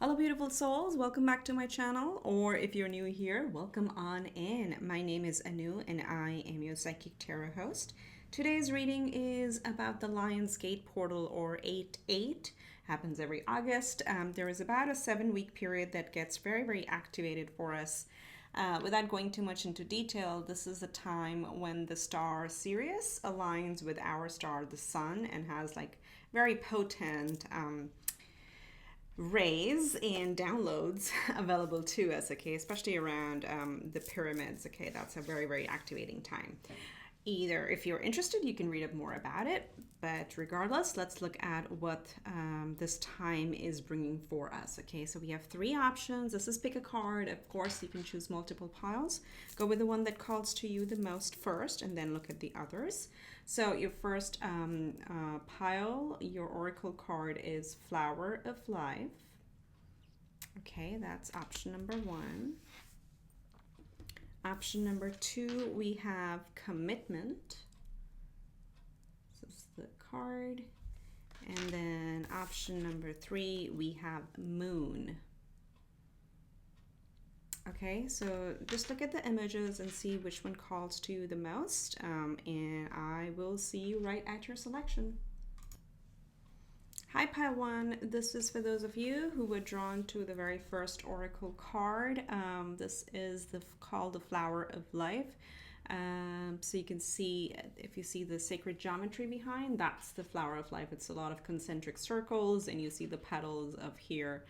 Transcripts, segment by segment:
Hello, beautiful souls. Welcome back to my channel. Or if you're new here, welcome on in. My name is Anu and I am your Psychic Tarot host. Today's reading is about the Lion's Gate portal, or 8-8. Happens every August. There is about a 7-week period that gets very activated for us. Without going too much into detail, this is a time when the star Serius aligns with our star, the Sun, and has like very potent rays and downloads available to us, okay, especially around the pyramids, okay. That's a very activating time. Either if you're interested, you can read up more about it, but regardless, let's look at what this time is bringing for us, okay. So we have 3 options. This is pick a card. Of course, you can choose multiple piles. Go with the one that calls to you the most first, and then look at the others. So your first pile, your oracle card is Flower of Life. Okay, that's option number 1. Option number 2, we have Commitment. This is the card. And then option number 3, we have Moon. Okay, so just look at the images and see which one calls to you the most, and I will see you right at your selection. Hi, Pile 1. This is for those of you who were drawn to the very first oracle card. This is called the Flower of Life. So you can see, if you see the sacred geometry behind, that's the Flower of Life. It's a lot of concentric circles, and you see the petals of here.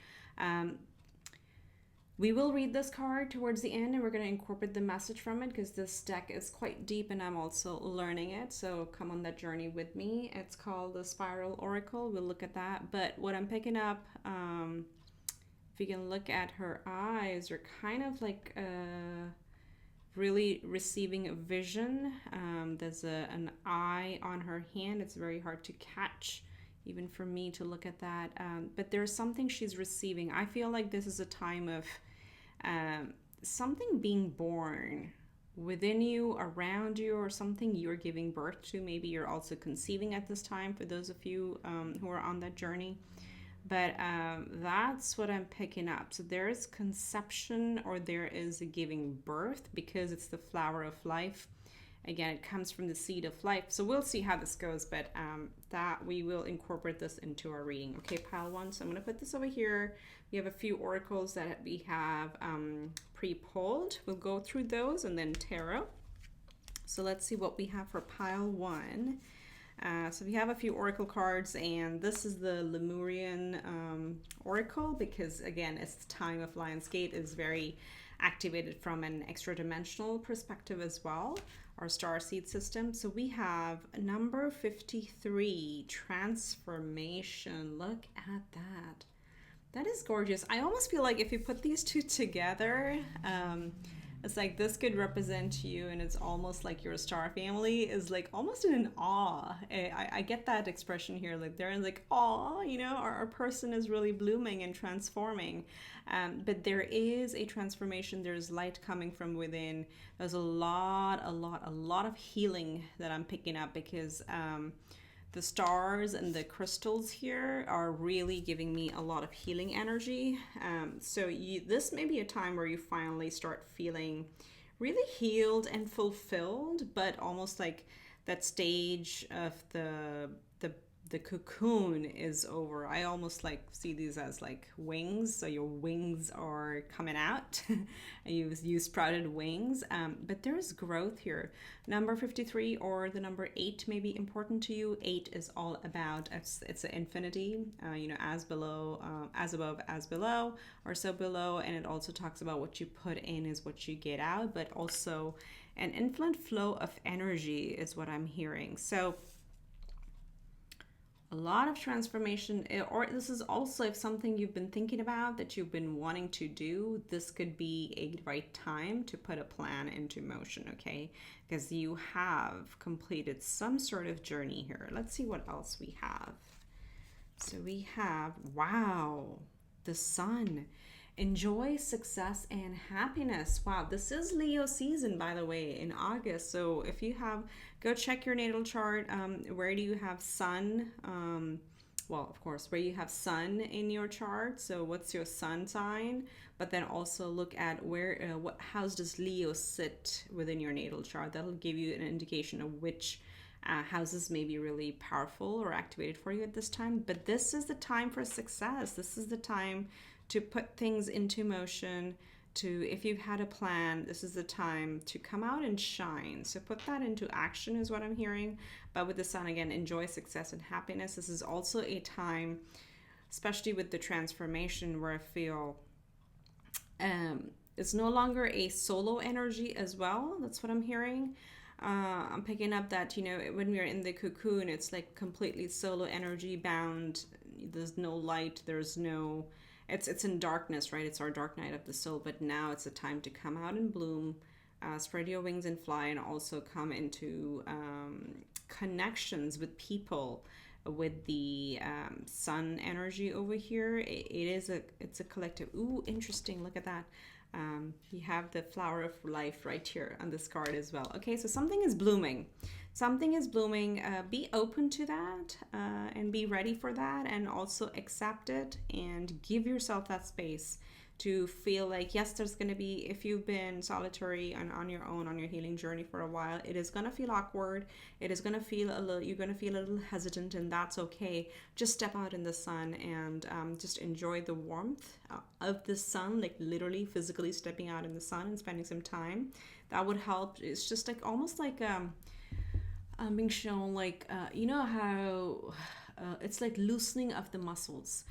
We will read this card towards the end, and we're going to incorporate the message from it because this deck is quite deep and I'm also learning it. So come on that journey with me. It's called the Spiral Oracle. We'll look at that. But what I'm picking up, if you can look at her eyes, are kind of like really receiving a vision. There's an eye on her hand. It's very hard to catch, even for me to look at that. But there's something she's receiving. I feel like this is a time of something being born within you, around you, or something you're giving birth to. Maybe you're also conceiving at this time, for those of you who are on that journey. But that's what I'm picking up. So there is conception, or there is a giving birth, because it's the Flower of Life. Again, it comes from the seed of life. So we'll see how this goes, but that we will incorporate this into our reading. Okay, pile 1. So I'm going to put this over here. We have a few oracles that we have pre-pulled. We'll go through those and then tarot. So let's see what we have for pile 1. So we have a few oracle cards, and this is the Lemurian oracle, because again, it's the time of Lion's Gate. Is very activated from an extra dimensional perspective as well, our star seed system. So we have number 53, transformation. Look at that. That is gorgeous. I almost feel like if you put these two together, it's like this could represent you, and it's almost like your star family is like almost in awe. I get that expression here, like they're in like awe, you know, our person is really blooming and transforming. But there is a transformation. There's light coming from within. There's a lot of healing that I'm picking up, because the stars and the crystals here are really giving me a lot of healing energy. So this may be a time where you finally start feeling really healed and fulfilled, but almost like that stage of the cocoon is over. I almost like see these as like wings. So your wings are coming out and you sprouted wings. But there is growth here. Number 53 or the number 8 may be important to you. 8 is all about, it's an infinity, you know, as below, as above, as below, or so below. And it also talks about what you put in is what you get out, but also an infinite flow of energy is what I'm hearing. So a lot of transformation, or this is also if something you've been thinking about that you've been wanting to do, this could be a right time to put a plan into motion, okay? Because you have completed some sort of journey here. Let's see what else we have. So we have, wow, the Sun. Enjoy success and happiness. Wow, this is Leo season, by the way, in August. So if you have, go check your natal chart. Where do you have Sun? well, of course, where you have sun in your chart. So what's your sun sign? But then also look at where, what house does Leo sit within your natal chart. That'll give you an indication of which houses may be really powerful or activated for you at this time. But this is the time for success. This is the time to put things into motion. To, if you've had a plan, this is the time to come out and shine. So put that into action is what I'm hearing. But with the sun, again, enjoy success and happiness. This is also a time, especially with the transformation, where I feel it's no longer a solo energy as well. That's what I'm hearing. I'm picking up that, you know, when we're in the cocoon, it's like completely solo energy bound. There's no light. There's no, it's in darkness, right? It's our dark night of the soul. But now it's a time to come out and bloom, spread your wings and fly, and also come into connections with people. With the sun energy over here, it's a collective. Ooh, interesting. Look at that. You have the flower of life right here on this card as well. Okay, so something is blooming. Something is blooming. Be open to that and be ready for that, and also accept it and give yourself that space to feel like, yes, there's going to be, if you've been solitary and on your own on your healing journey for a while, it is going to feel awkward. It is going to feel a little, you're going to feel a little hesitant, and that's okay. Just step out in the sun and just enjoy the warmth of the sun, like literally physically stepping out in the sun and spending some time. That would help. It's just like almost like I'm being shown like, you know how it's like loosening of the muscles.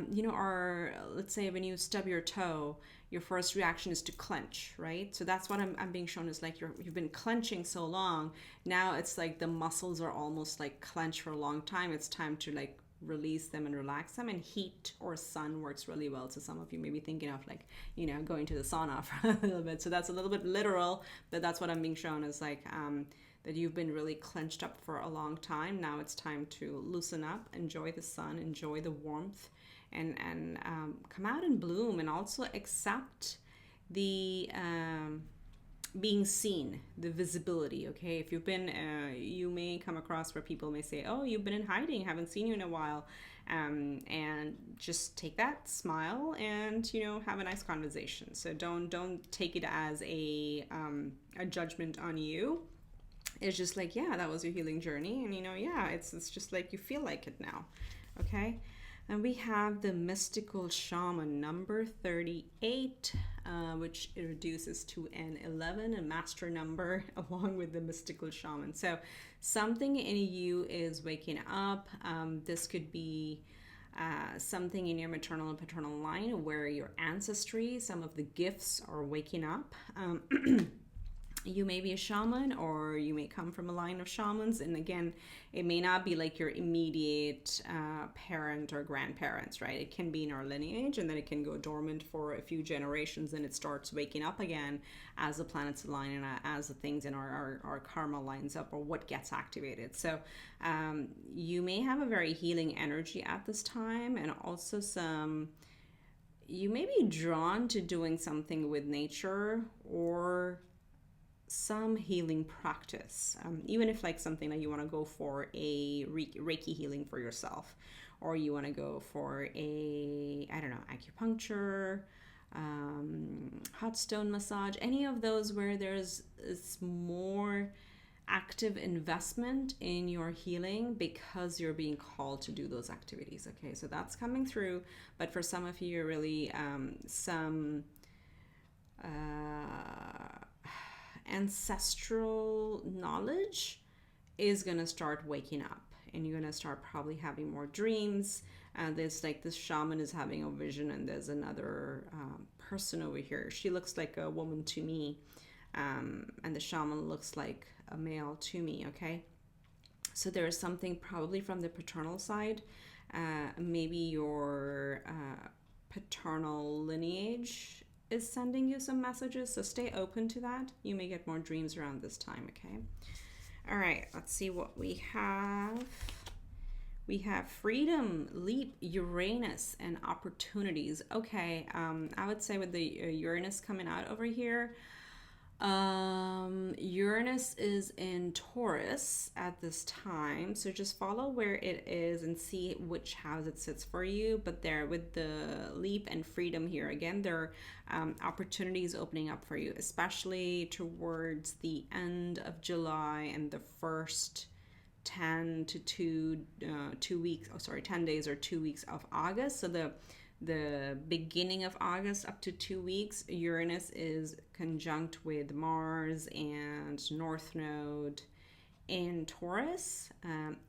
You know, or let's say when you stub your toe, your first reaction is to clench, right? So that's what I'm being shown is like you've been clenching so long. Now it's like the muscles are almost like clenched for a long time. It's time to like release them and relax them, and heat or sun works really well. So some of you may be thinking of like, you know, going to the sauna for a little bit. So that's a little bit literal, but that's what I'm being shown is like that you've been really clenched up for a long time. Now it's time to loosen up, enjoy the sun, enjoy the warmth, and come out and bloom, and also accept the being seen, the visibility. Okay, if you've been you may come across where people may say, oh, you've been in hiding, haven't seen you in a while, and just take that, smile, and, you know, have a nice conversation. So don't take it as a judgment on you. It's just like, yeah, that was your healing journey, and, you know, yeah, it's just like you feel like it now. Okay. And we have the mystical shaman number 38, which it reduces to an 11, a master number, along with the mystical shaman. So something in you is waking up. This could be something in your maternal and paternal line where your ancestry, some of the gifts are waking up. You may be a shaman, or you may come from a line of shamans, and again, it may not be like your immediate parent or grandparents, right? It can be in our lineage, and then it can go dormant for a few generations, and it starts waking up again as the planets align and as the things in our karma lines up, or what gets activated. So you may have a very healing energy at this time, and also you may be drawn to doing something with nature, or some healing practice, even if like something that you want to go for a Reiki healing for yourself, or you want to go for a, I don't know, acupuncture, hot stone massage, any of those where there's more active investment in your healing because you're being called to do those activities. Okay, so that's coming through. But for some of you, you're really some ancestral knowledge is going to start waking up, and you're going to start probably having more dreams. There's like this shaman is having a vision, and there's another person over here. She looks like a woman to me, and the shaman looks like a male to me. Okay, so there is something probably from the paternal side, maybe your paternal lineage is sending you some messages, so stay open to that. You may get more dreams around this time. Okay, all right, let's see what we have. We have freedom, leap, Uranus, and opportunities. Okay, I would say with the Uranus coming out over here, Uranus is in Taurus at this time, so just follow where it is and see which house it sits for you. But there, with the leap and freedom here, again, there are opportunities opening up for you, especially towards the end of July and the first 10 to 2 weeks, oh sorry, 10 days or 2 weeks of August. So the beginning of August up to 2 weeks, Uranus is conjunct with Mars and North Node in Taurus.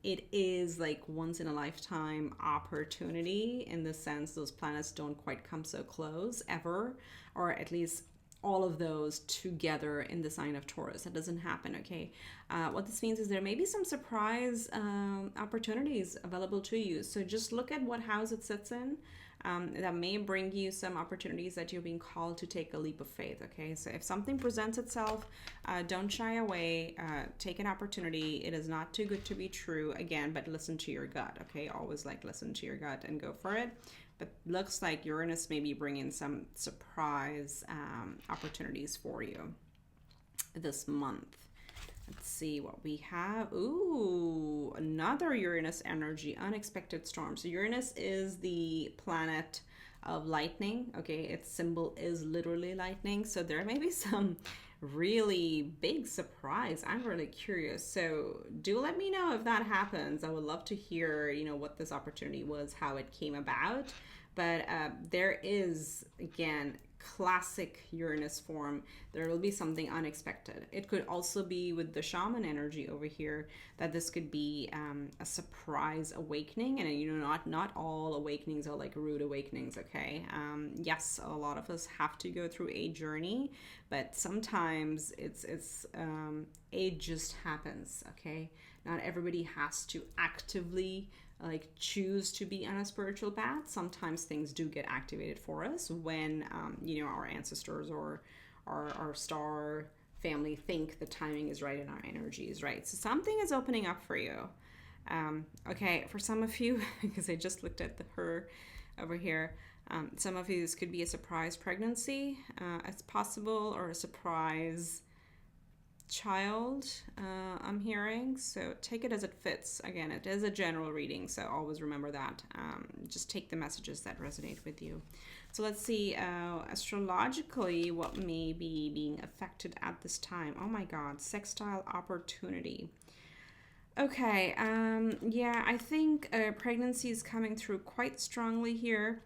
It is like once in a lifetime opportunity, in the sense those planets don't quite come so close ever, or at least all of those together in the sign of Taurus. That doesn't happen, okay? What this means is there may be some surprise opportunities available to you. So just look at what house it sits in. That may bring you some opportunities that you're being called to take a leap of faith, okay? So if something presents itself, don't shy away. Take an opportunity. It is not too good to be true, again, but listen to your gut, okay? Always like listen to your gut and go for it. But looks like Uranus may be bringing some surprise opportunities for you this month. Let's see what we have. Ooh, another Uranus energy, unexpected storm. So Uranus is the planet of lightning. Okay, its symbol is literally lightning. So there may be some really big surprise. I'm really curious. So do let me know if that happens. I would love to hear, what this opportunity was, how it came about. But there is, again, classic Uranus form. There will be something unexpected. It could also be with the shaman energy over here, that this could be a surprise awakening. And not all awakenings are like rude awakenings, okay? Yes, a lot of us have to go through a journey, but sometimes it just happens, okay? Not everybody has to actively choose to be on a spiritual path. Sometimes things do get activated for us when our ancestors or our star family think the timing is right and our energy is right. So something is opening up for you. Okay, for some of you, because I just looked at her over here, some of you, this could be a surprise pregnancy. It's possible, or a surprise child, I'm hearing. So take it as it fits. Again, it is a general reading, so always remember that. Just take the messages that resonate with you. So let's see, astrologically, what may be being affected at this time. Oh my god, sextile opportunity. Okay, yeah, I think pregnancy is coming through quite strongly here.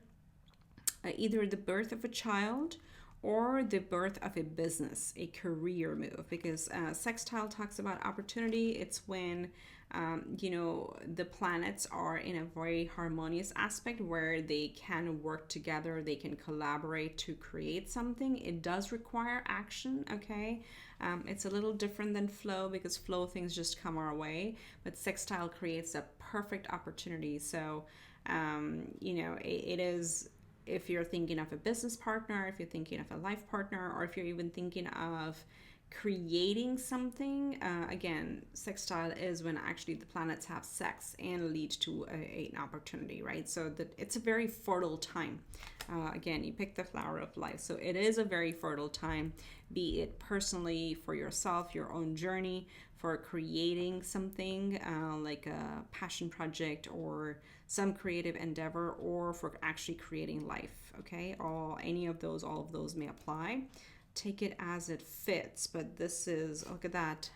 Either the birth of a child or the birth of a business, a career move, because sextile talks about opportunity. It's when the planets are in a very harmonious aspect where they can work together, they can collaborate to create something. It does require action, okay? It's a little different than flow, because flow things just come our way, but sextile creates a perfect opportunity. So it is, if you're thinking of a business partner, if you're thinking of a life partner, or if you're even thinking of creating something, again, sextile is when actually the planets have sex and lead to an opportunity, right? So that it's a very fertile time. Again, you pick the flower of life. So it is a very fertile time, be it personally for yourself, your own journey, for creating something like a passion project or some creative endeavor, or for actually creating life, okay? All of those may apply. Take it as it fits, but this is, look at that.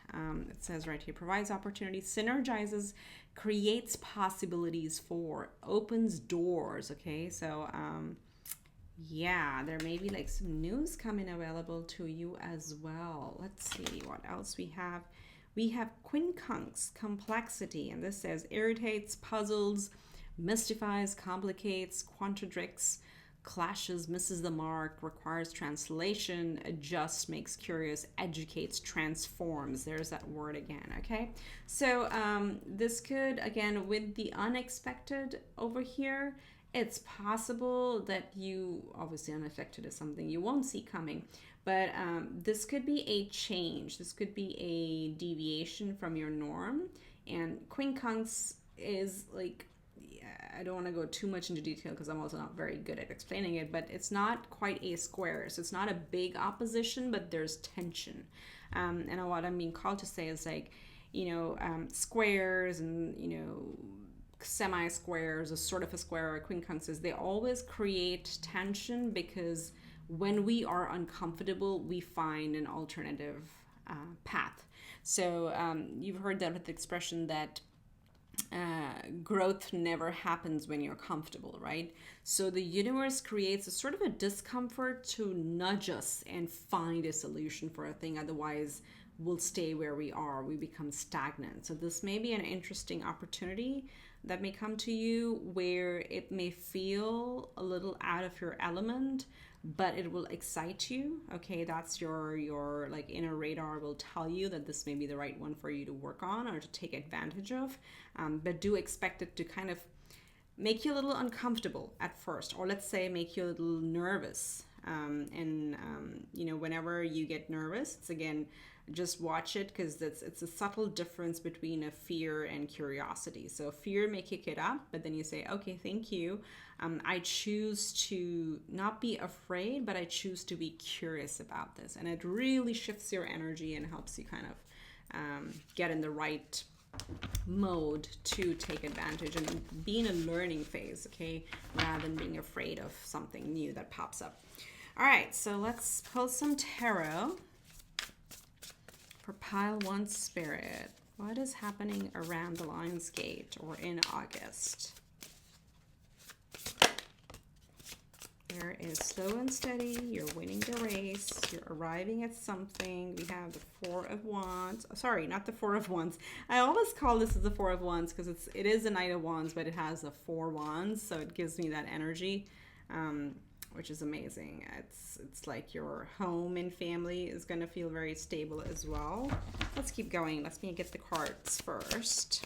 It says right here, provides opportunities, synergizes, creates possibilities for, opens doors, okay? So yeah, there may be like some news coming available to you as well. Let's see what else we have. We have quincunx, complexity, and this says irritates, puzzles, mystifies, complicates, contradicts, clashes, misses the mark, requires translation, adjusts, makes curious, educates, transforms. There's that word again, okay? So this could, again, with the unexpected over here, it's possible that you, obviously unexpected is something you won't see coming, but this could be a change. This could be a deviation from your norm. And quincunx is like I don't want to go too much into detail because I'm also not very good at explaining it, but it's not quite a square. So it's not a big opposition, but there's tension. And what I'm being called to say is like, squares and, semi-squares, a sort of a square or quincunxes, they always create tension because when we are uncomfortable, we find an alternative path. So you've heard that with the expression that growth never happens when you're comfortable, right? So the universe creates a sort of a discomfort to nudge us and find a solution for a thing. Otherwise, we'll stay where we are. We become stagnant. So this may be an interesting opportunity that may come to you where it may feel a little out of your element, but it will excite you. Okay, that's your like inner radar will tell you that this may be the right one for you to work on or to take advantage of. But do expect it to kind of make you a little uncomfortable at first, or let's say make you a little nervous. Whenever you get nervous, it's again, just watch it because it's a subtle difference between a fear and curiosity. So fear may kick it up, but then you say, okay, thank you. I choose to not be afraid, but I choose to be curious about this. And it really shifts your energy and helps you kind of get in the right mode to take advantage and be in a learning phase, okay, rather than being afraid of something new that pops up. All right, so let's pull some tarot for pile 1 spirit. What is happening around the Lion's Gate or in August? There is slow and steady. You're winning the race. You're arriving at something. We have the 4 of Wands. Sorry, not the 4 of Wands. I always call this as the 4 of Wands because it is a Knight of Wands, but it has the 4 Wands, so it gives me that energy, which is amazing. It's like your home and family is going to feel very stable as well. Let's keep going. Let me get the cards first.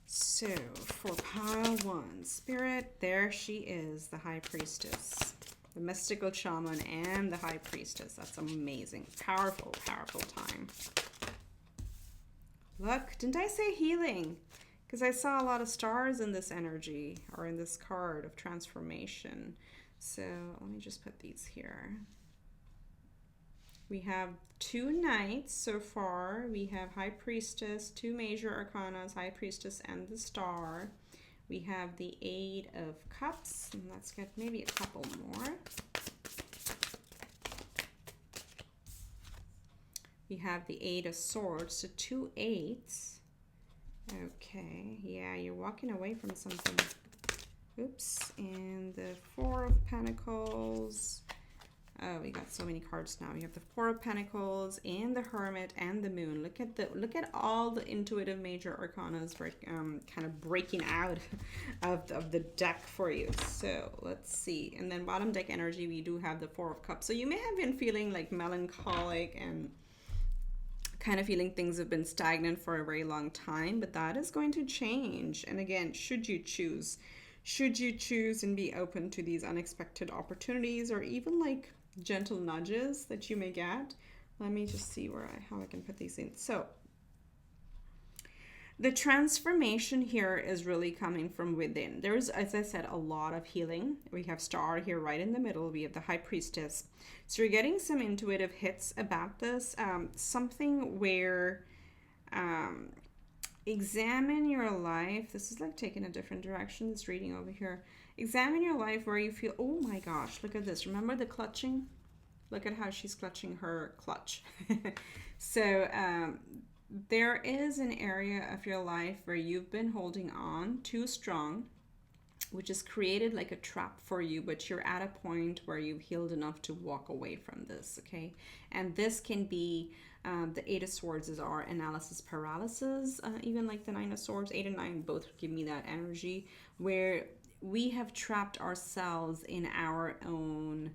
So for pile 1, Spirit, there she is, the High Priestess, the mystical shaman and the High Priestess. That's amazing. Powerful, powerful time. Look, didn't I say healing? Because I saw a lot of stars in this energy or in this card of transformation. So let me just put these here. We have 2 knights so far. We have High Priestess, 2 major arcanas, High Priestess and the Star. We have the 8 of Cups, and let's get maybe a couple more. We have the 8 of Swords, so 2 8s. Okay, yeah, you're walking away from something. Oops, and the 4 of Pentacles. Oh, we got so many cards now. We have the 4 of Pentacles and the Hermit and the Moon. Look at all the intuitive major arcanas kind of breaking out of the deck for you. So let's see. And then bottom deck energy, we do have the 4 of Cups. So you may have been feeling like melancholic and kind of feeling things have been stagnant for a very long time, but that is going to change. And again, should you choose and be open to these unexpected opportunities or even like gentle nudges that you may get. Let me just see how I can put these in. So the transformation here is really coming from within. There's, as I said, a lot of healing. We have Star here right in the middle. We have the High Priestess. So you're getting some intuitive hits about this. Something where examine your life. This is like taking a different direction. This reading over here. Examine your life where you feel, oh my gosh, look at this. Remember the clutching? Look at how she's clutching her clutch. So there is an area of your life where you've been holding on too strong, which has created like a trap for you, but you're at a point where you've healed enough to walk away from this, okay? And this can be the 8 of Swords is our analysis paralysis, even like the 9 of Swords. 8 and 9 both give me that energy where we have trapped ourselves in our own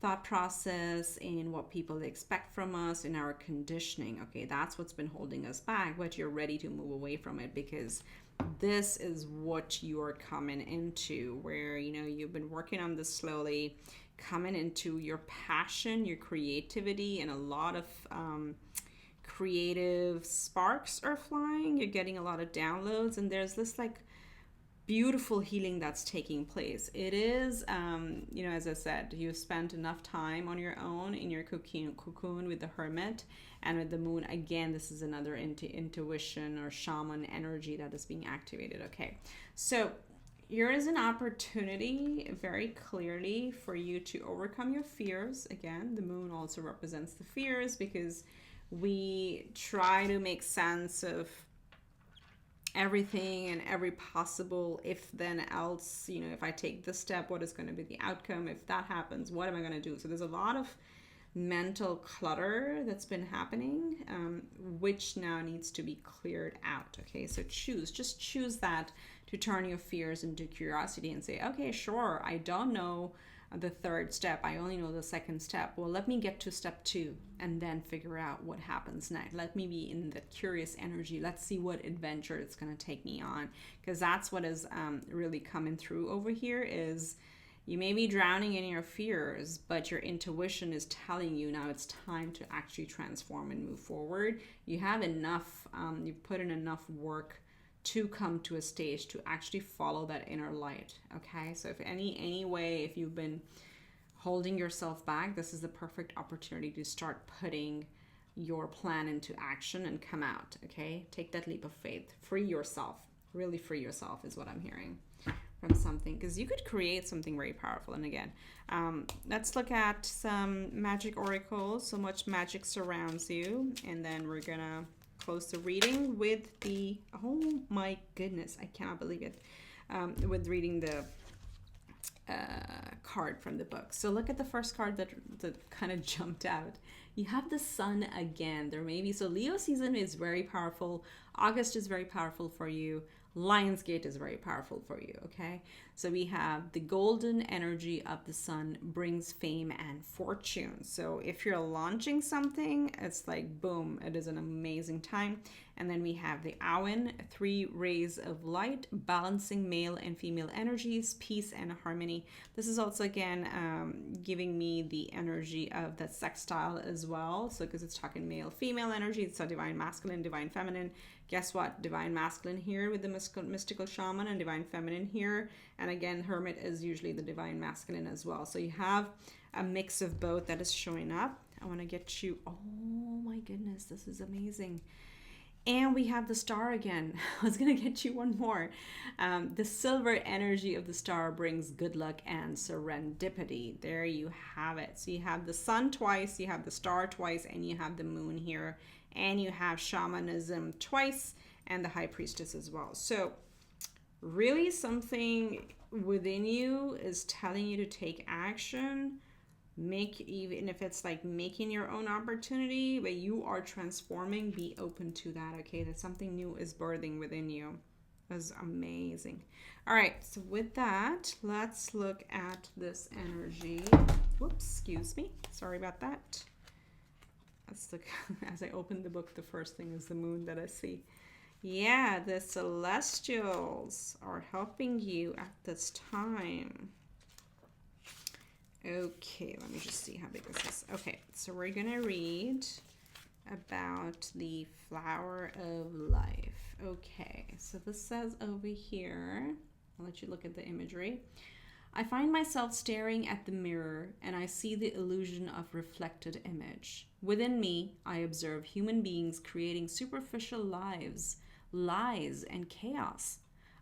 thought process, in what people expect from us, in our conditioning. Okay, that's what's been holding us back, but you're ready to move away from it because this is what you're coming into, where you've been working on this slowly, coming into your passion, your creativity, and a lot of creative sparks are flying. You're getting a lot of downloads, and there's this like beautiful healing that's taking place. It is, as I said, you've spent enough time on your own in your cocoon with the hermit and with the moon. Again, this is another intuition or shaman energy that is being activated. Okay, so here is an opportunity very clearly for you to overcome your fears. Again, the moon also represents the fears because we try to make sense of everything and every possible if then else. If I take this step, what is going to be the outcome? If that happens, what am I going to do? So there's a lot of mental clutter that's been happening, which now needs to be cleared out. Okay, so just choose that to turn your fears into curiosity and say, okay, sure, I don't know the third step, I only know the second step. Well, let me get to step 2 and then figure out what happens next. Let me be in that curious energy. Let's see what adventure it's going to take me on, because that's what is really coming through over here. Is you may be drowning in your fears, but your intuition is telling you now it's time to actually transform and move forward. You have enough, you've put in enough work to come to a stage to actually follow that inner light. Okay, so if if you've been holding yourself back, this is the perfect opportunity to start putting your plan into action and come out. Okay, take that leap of faith, free yourself, really free yourself is what I'm hearing from something, because you could create something very powerful. And again, let's look at some magic oracles. So much magic surrounds you, and then we're gonna close the reading with the, oh my goodness, I cannot believe it, with reading the card from the book. So look at the first card that kind of jumped out. You have the sun again. There may be, so Leo season is very powerful. August is very powerful for you. Lionsgate is very powerful for you. Okay, so we have the golden energy of the sun brings fame and fortune. So if you're launching something, it's like boom, it is an amazing time. And then we have the Awen, 3 rays of light, balancing male and female energies, peace and harmony. This is also again giving me the energy of that sextile as well. So because it's talking male female energy, it's a divine masculine, divine feminine. Guess what? Divine masculine here with the mystical shaman, and divine feminine here. And again, hermit is usually the divine masculine as well. So you have a mix of both that is showing up. I want to get you, oh my goodness, this is amazing. And we have the star again. I was going to get you one more. The silver energy of the star brings good luck and serendipity. There you have it. So you have the sun twice, you have the star twice, and you have the moon here. And you have shamanism twice, and the high priestess as well. So really something within you is telling you to take action. Even if it's like making your own opportunity, but you are transforming, be open to that. Okay, that something new is birthing within you. That's amazing. All right, so with that, let's look at this energy. Whoops, excuse me, sorry about that. Let's look. As I open the book, the first thing is the moon that I see. Yeah, the celestials are helping you at this time. Okay, let me just see how big this is. Okay, so we're going to read about the flower of life. Okay, so this says over here, I'll let you look at the imagery. I find myself staring at the mirror, and I see the illusion of reflected image. Within me, I observe human beings creating superficial lives, lies, and chaos.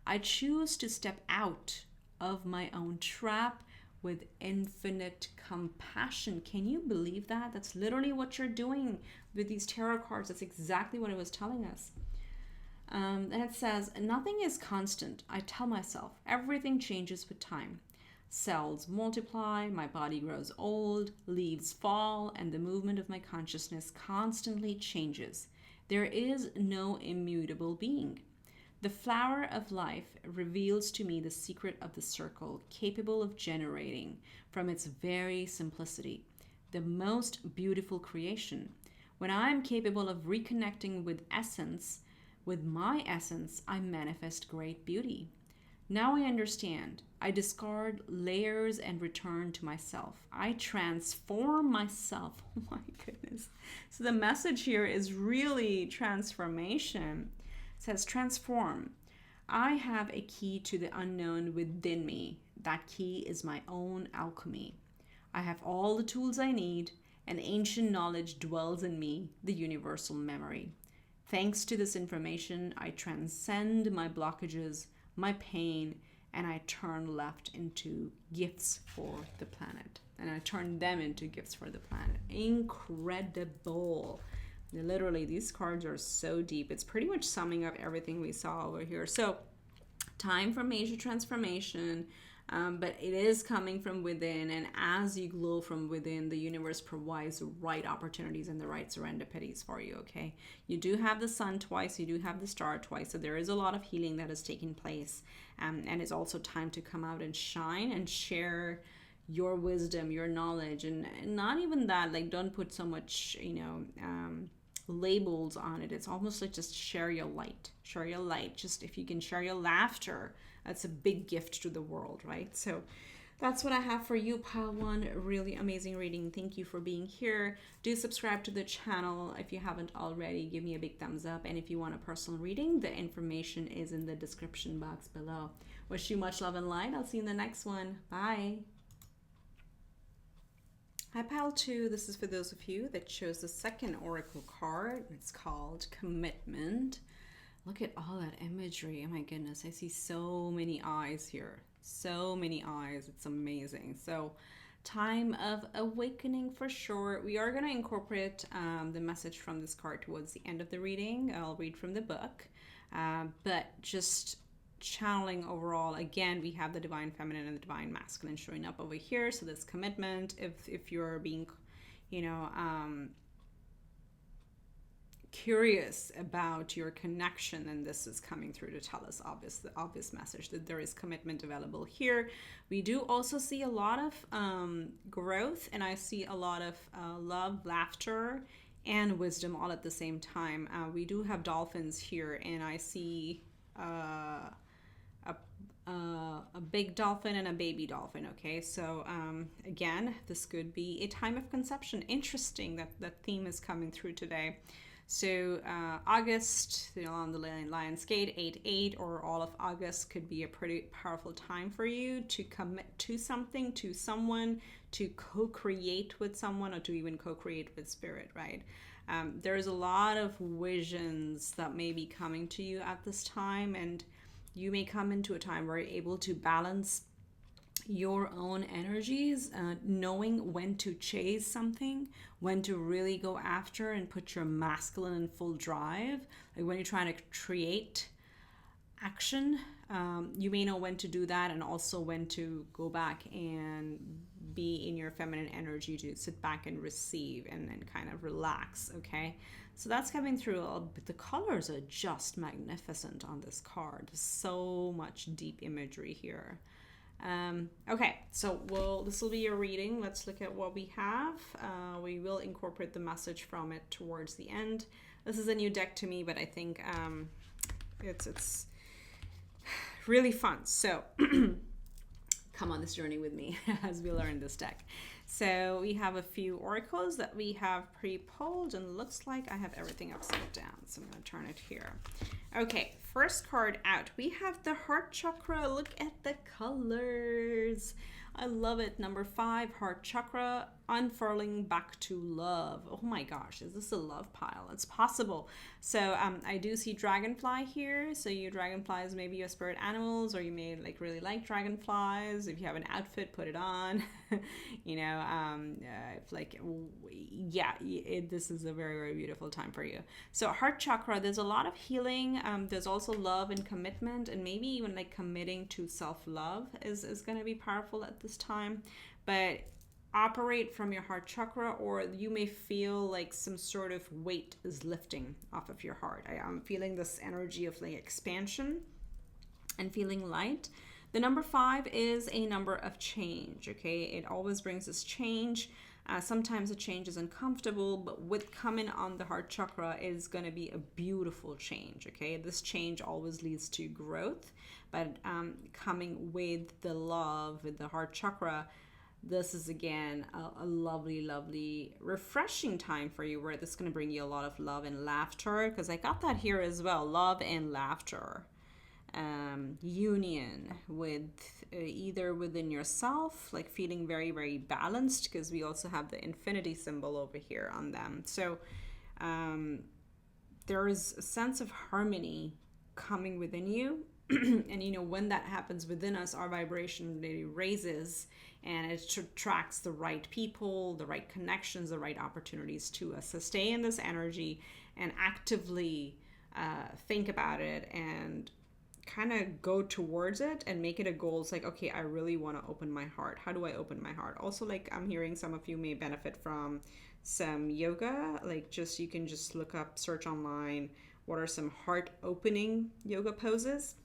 I choose to step out of my own trap with infinite compassion. Can you believe that? That's literally what you're doing with these tarot cards. That's exactly what it was telling us. And it says, nothing is constant. I tell myself, everything changes with time. Cells multiply, my body grows old, leaves fall, and the movement of my consciousness constantly changes. There is no immutable being. The flower of life reveals to me the secret of the circle, capable of generating, from its very simplicity, the most beautiful creation. When I am capable of reconnecting with essence, with my essence, I manifest great beauty. Now I understand. I discard layers and return to myself. I transform myself. Oh my goodness. So the message here is really transformation. It says transform. I have a key to the unknown within me. That key is my own alchemy. I have all the tools I need, and ancient knowledge dwells in me, the universal memory. Thanks to this information, I transcend my blockages, my pain, and I turn left into gifts for the planet. And I turn them into gifts for the planet. Incredible. Literally, these cards are so deep. It's pretty much summing up everything we saw over here. So, time for major transformation, but it is coming from within. And as you glow from within, the universe provides the right opportunities and the right serendipities for you, okay? You do have the sun twice, you do have the star twice, so there is a lot of healing that is taking place. And it's also time to come out and shine and share your wisdom, your knowledge, and not even that, like, don't put so much, labels on it. It's almost like just share your light. Just if you can share your laughter, that's a big gift to the world, right? So that's what I have for you, pile one. Really amazing reading. Thank you for being here. Do subscribe to the channel if you haven't already. Give me a big thumbs up. And if you want a personal reading, the information is in the description box below. Wish you much love and light. I'll see you in the next one. Bye. Hi, pile two. This is for those of you that chose the second oracle card. It's called Commitment. Look at all that imagery. Oh my goodness, I see so many eyes here. So many eyes. It's amazing. So, time of awakening for sure. We are going to incorporate the message from this card towards the end of the reading. I'll read from the book. But just channeling overall, again, we have the divine feminine and the divine masculine showing up over here. So this commitment, if you're being curious about your connection, and this is coming through to tell us the obvious message that there is commitment available here. We do also see a lot of growth, and I see a lot of love, laughter, and wisdom all at the same time. We do have dolphins here, and I see a big dolphin and a baby dolphin. Okay, so again, this could be a time of conception. Interesting that that theme is coming through today. So August, on the Lion's Gate, 8/8, or all of August could be a pretty powerful time for you to commit to something, to someone, to co-create with someone, or to even co-create with spirit, right? There's a lot of visions that may be coming to you at this time, and you may come into a time where you're able to balance your own energies, knowing when to chase something, when to really go after and put your masculine in full drive. Like when you're trying to create action, you may know when to do that, and also when to go back and be in your feminine energy, to sit back and receive and kind of relax, okay? So that's coming through. But the colors are just magnificent on this card. So much deep imagery here. Okay, so this will be your reading. Let's look at what we have. We will incorporate the message from it towards the end. This is a new deck to me, but I think it's really fun. So come on this journey with me as we learn this deck. So we have a few oracles that we have pre-pulled, and looks like I have everything upside down. So I'm going to turn it here. Okay, first card out. We have the heart chakra. Look at the colors. I love it. Number 5, heart chakra, unfurling back to love. Oh my gosh, is this a love pile? It's possible. So I do see dragonfly here. So you dragonflies, maybe your spirit animals, or you may really like dragonflies. If you have an outfit, put it on. This is a very, very beautiful time for you. So heart chakra, there's a lot of healing. There's also love and commitment, and maybe even committing to self-love is going to be powerful at this time. But operate from your heart chakra, or you may feel like some sort of weight is lifting off of your heart. I'm feeling this energy of expansion and feeling light. The number 5 is a number of change, okay? It always brings us change. Sometimes the change is uncomfortable, but with coming on the heart chakra is going to be a beautiful change, okay? This change always leads to growth, but coming with the love, with the heart chakra, this is again a lovely, lovely, refreshing time for you, where this is going to bring you a lot of love and laughter, because I got that here as well, love and laughter. union with either within yourself, like feeling very, very balanced, because we also have the infinity symbol over here on them. So there is a sense of harmony coming within you. And when that happens within us, our vibration really raises, and it attracts the right people, the right connections, the right opportunities to us. So stay in this energy and actively think about it and kind of go towards it and make it a goal. It's like, okay, I really want to open my heart. How do I open my heart? Also, like, I'm hearing some of you may benefit from some yoga. Like, just you can just look up, search online, what are some heart opening yoga poses.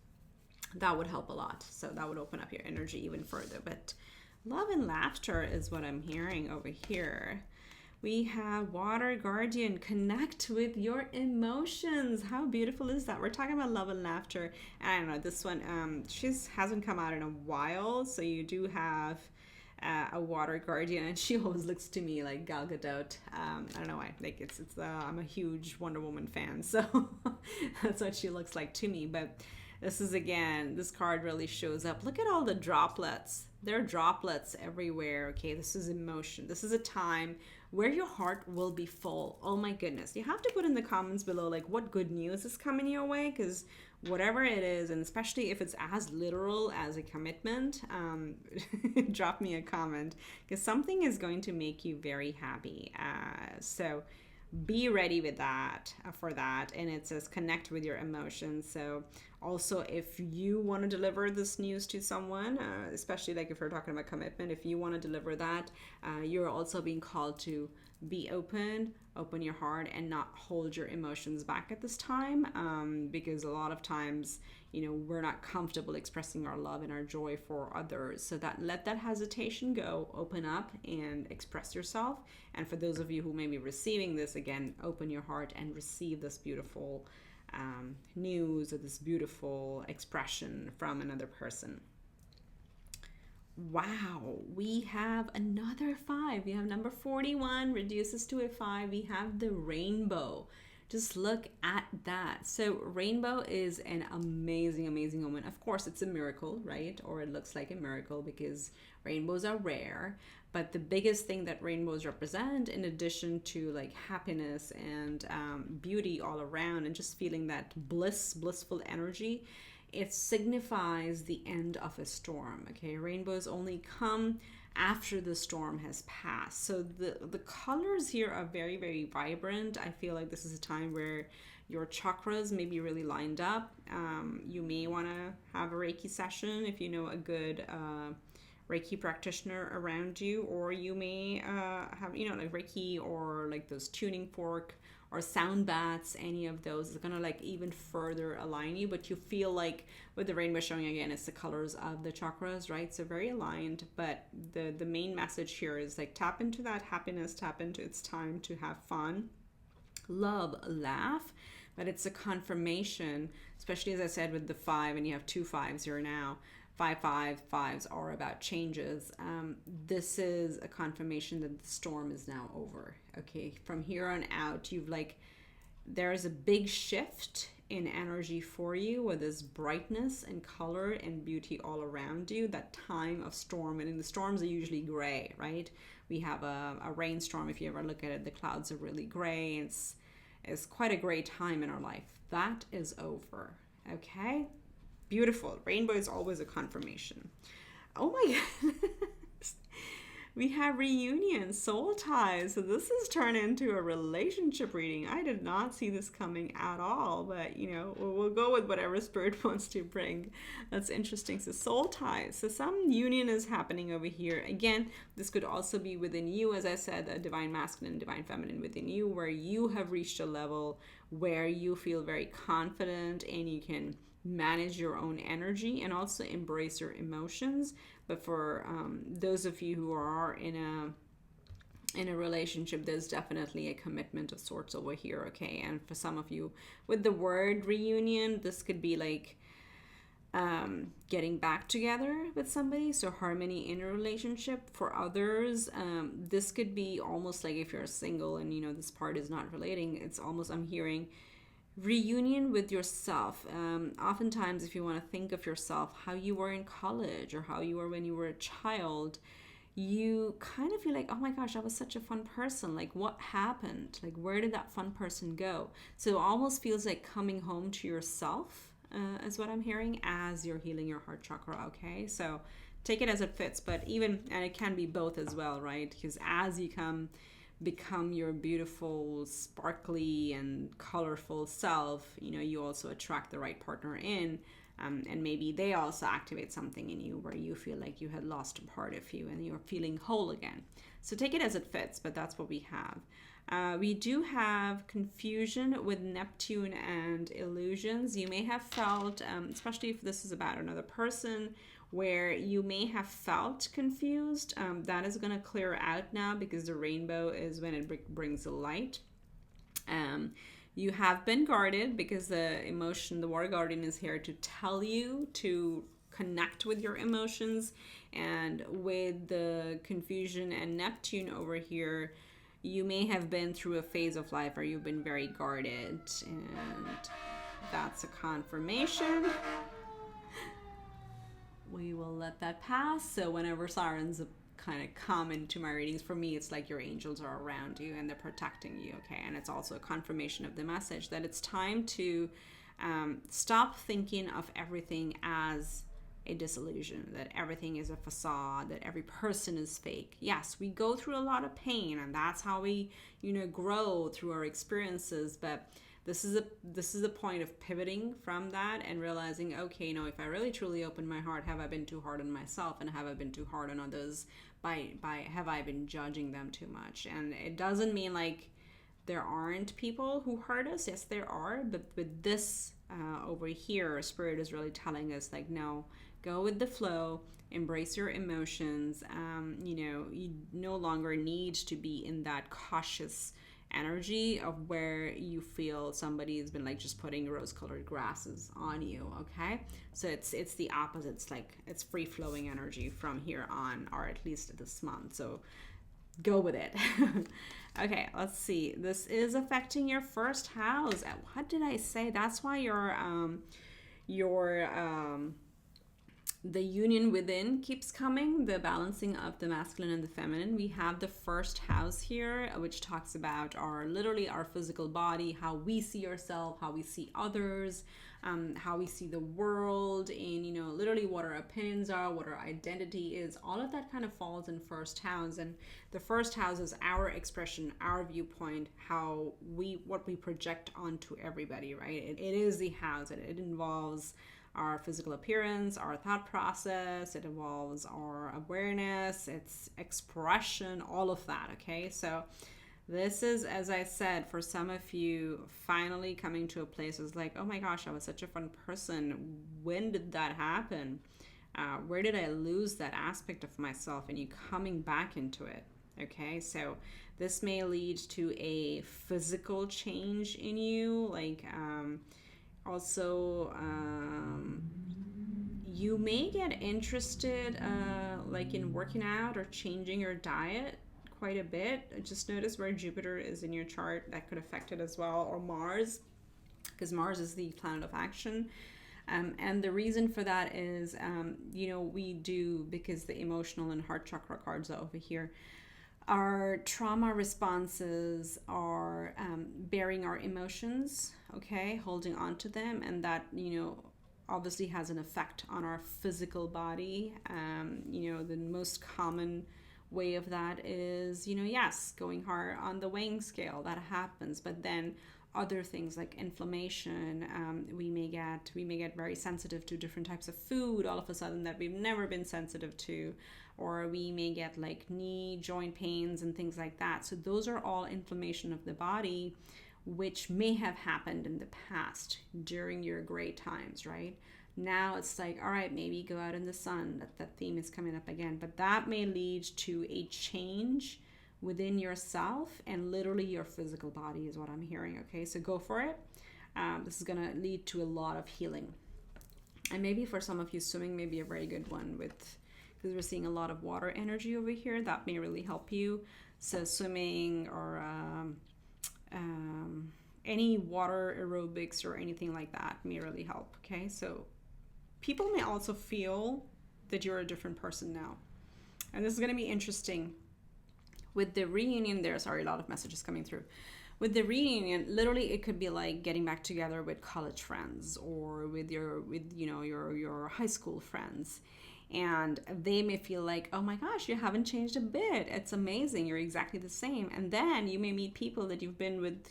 That would help a lot. So that would open up your energy even further. But love and laughter is what I'm hearing over here. We have Water Guardian, connect with your emotions. How beautiful is that? We're talking about love and laughter. And I don't know, this one, she hasn't come out in a while. So you do have a Water Guardian, and she always looks to me like Gal Gadot. I don't know why. Like it's I'm a huge Wonder Woman fan, so that's what she looks like to me. But this is, again, this card really shows up. Look at all the droplets. There are droplets everywhere. Okay, this is emotion. This is a time where your heart will be full. Oh my goodness. You have to put in the comments below, like, what good news is coming your way, because whatever it is, and especially if it's as literal as a commitment, drop me a comment, because something is going to make you very happy. So be ready with that, for that. And it says connect with your emotions. So also, if you want to deliver this news to someone, especially like if we're talking about commitment, if you want to deliver that, you're also being called to be open your heart, and not hold your emotions back at this time, because a lot of times, we're not comfortable expressing our love and our joy for others. So that, let that hesitation go, open up and express yourself. And for those of you who may be receiving this, again, open your heart and receive this beautiful news, or this beautiful expression from another person. Wow, we have another 5. We have number 41, reduces to a 5. We have the rainbow. Just look at that. So rainbow is an amazing, amazing moment. Of course, it's a miracle, right? Or it looks like a miracle, because rainbows are rare. But the biggest thing that rainbows represent, in addition to like happiness and beauty all around, and just feeling that blissful energy, it signifies the end of a storm. Okay, rainbows only come after the storm has passed. So the colors here are very, very vibrant. I feel like this is a time where your chakras may be really lined up. You may want to have a Reiki session if you know a good Reiki practitioner around you, or you may have, like Reiki, or like those tuning fork or sound baths. Any of those is gonna like even further align you. But you feel like with the rainbow showing, again, it's the colors of the chakras, right? So very aligned. But the main message here is like, tap into that happiness, tap into, it's time to have fun, love, laugh. But it's a confirmation, especially as I said with the 5, and you have 2 5s here now. 5s are about changes. This is a confirmation that the storm is now over. Okay, from here on out, there is a big shift in energy for you, with this brightness and color and beauty all around you. That time of storm, and the storms are usually gray, right? We have a rainstorm. If you ever look at it, the clouds are really gray. It's quite a gray time in our life. That is over. Okay. Beautiful. Rainbow is always a confirmation. Oh my goodness. We have reunion, soul ties. So this has turned into a relationship reading. I did not see this coming at all, but we'll go with whatever spirit wants to bring. That's interesting. So soul ties. So some union is happening over here. Again, this could also be within you, as I said, a divine masculine, divine feminine within you, where you have reached a level where you feel very confident and you can manage your own energy and also embrace your emotions. But for those of you who are in a relationship, there's definitely a commitment of sorts over here. Okay, and for some of you with the word reunion, this could be like getting back together with somebody, so harmony in a relationship. For others, this could be almost like if you're single and this part is not relating, it's almost, I'm hearing, reunion with yourself. Oftentimes, if you want to think of yourself, how you were in college or how you were when you were a child, you kind of feel like, oh my gosh, I was such a fun person. Like, what happened? Like, where did that fun person go? So it almost feels like coming home to yourself, is what I'm hearing, as you're healing your heart chakra. Okay, so take it as it fits, but even, and it can be both as well, right? Because as you become your beautiful, sparkly, and colorful self, you also attract the right partner in. And maybe they also activate something in you where you feel like you had lost a part of you and you're feeling whole again. So take it as it fits, but that's what we have. We do have confusion with Neptune and illusions. You may have felt, especially if this is about another person, where you may have felt confused. That is going to clear out now, because the rainbow is when it brings the light. You have been guarded, because the War Guardian is here to tell you to connect with your emotions. And with the confusion and Neptune over here, you may have been through a phase of life where you've been very guarded, and that's a confirmation. We will let that pass. So whenever sirens kind of come into my readings, for me, it's like your angels are around you and they're protecting you. Okay, and it's also a confirmation of the message that it's time to stop thinking of everything as a disillusion, that everything is a facade, that every person is fake. Yes, we go through a lot of pain, and that's how we grow through our experiences, but this is a point of pivoting from that and realizing, okay, if I really truly open my heart, have I been too hard on myself, and have I been too hard on others by have I been judging them too much? And it doesn't mean like there aren't people who hurt us. Yes, there are, but with this over here, Spirit is really telling us, like, no, go with the flow, embrace your emotions. You no longer need to be in that cautious energy of where you feel somebody has been like just putting rose-colored grasses on you. Okay, so it's the opposite. It's like it's free-flowing energy from here on, or at least this month. So go with it. Okay, let's see. This is affecting your first house. What did I say? That's why the union within keeps coming, the balancing of the masculine and the feminine. We have the first house here, which talks about literally our physical body, how we see ourselves, how we see others, how we see the world, and literally what our opinions are, what our identity is. All of that kind of falls in first house, and the first house is our expression, our viewpoint, what we project onto everybody, right? It is the house, and it involves our physical appearance, our thought process, it involves our awareness, its expression, all of that. Okay, so this is, as I said, for some of you, finally coming to a place is like, oh my gosh, I was such a fun person. When did that happen? Where did I lose that aspect of myself? And you coming back into it. Okay, so this may lead to a physical change in you, like also you may get interested like in working out or changing your diet quite a bit. Just notice where Jupiter is in your chart. That could affect it as well, or Mars, because Mars is the planet of action. And the reason for that is we do, because the emotional and heart chakra cards are over here, our trauma responses are bearing our emotions, okay, holding on to them, and that obviously has an effect on our physical body. The most common way of that is yes, going hard on the weighing scale. That happens, but then other things like inflammation, we may get very sensitive to different types of food all of a sudden that we've never been sensitive to, or we may get like knee joint pains and things like that. So those are all inflammation of the body, which may have happened in the past during your great times, right? Now it's like, all right, maybe go out in the sun. That theme is coming up again, but that may lead to a change within yourself and literally your physical body is what I'm hearing. Okay, so go for it. This is going to lead to a lot of healing. And maybe for some of you, swimming may be a very good one, because we're seeing a lot of water energy over here. That may really help you. So swimming or any water aerobics or anything like that may really help. Okay, so people may also feel that you're a different person now. And this is going to be interesting. With the reunion, there's already a lot of messages coming through. With the reunion, literally it could be like getting back together with college friends or with your high school friends. And they may feel like, oh my gosh, you haven't changed a bit. It's amazing. You're exactly the same. And then you may meet people that you've been with,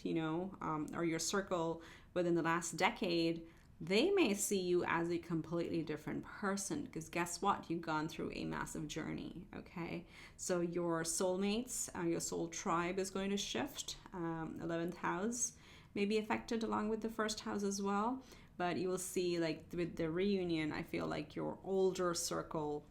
or your circle within the last decade. They may see you as a completely different person because guess what? You've gone through a massive journey, okay? So your soulmates, your soul tribe is going to shift. 11th house may be affected along with the first house as well. But you will see, like with the reunion, I feel like your older circle,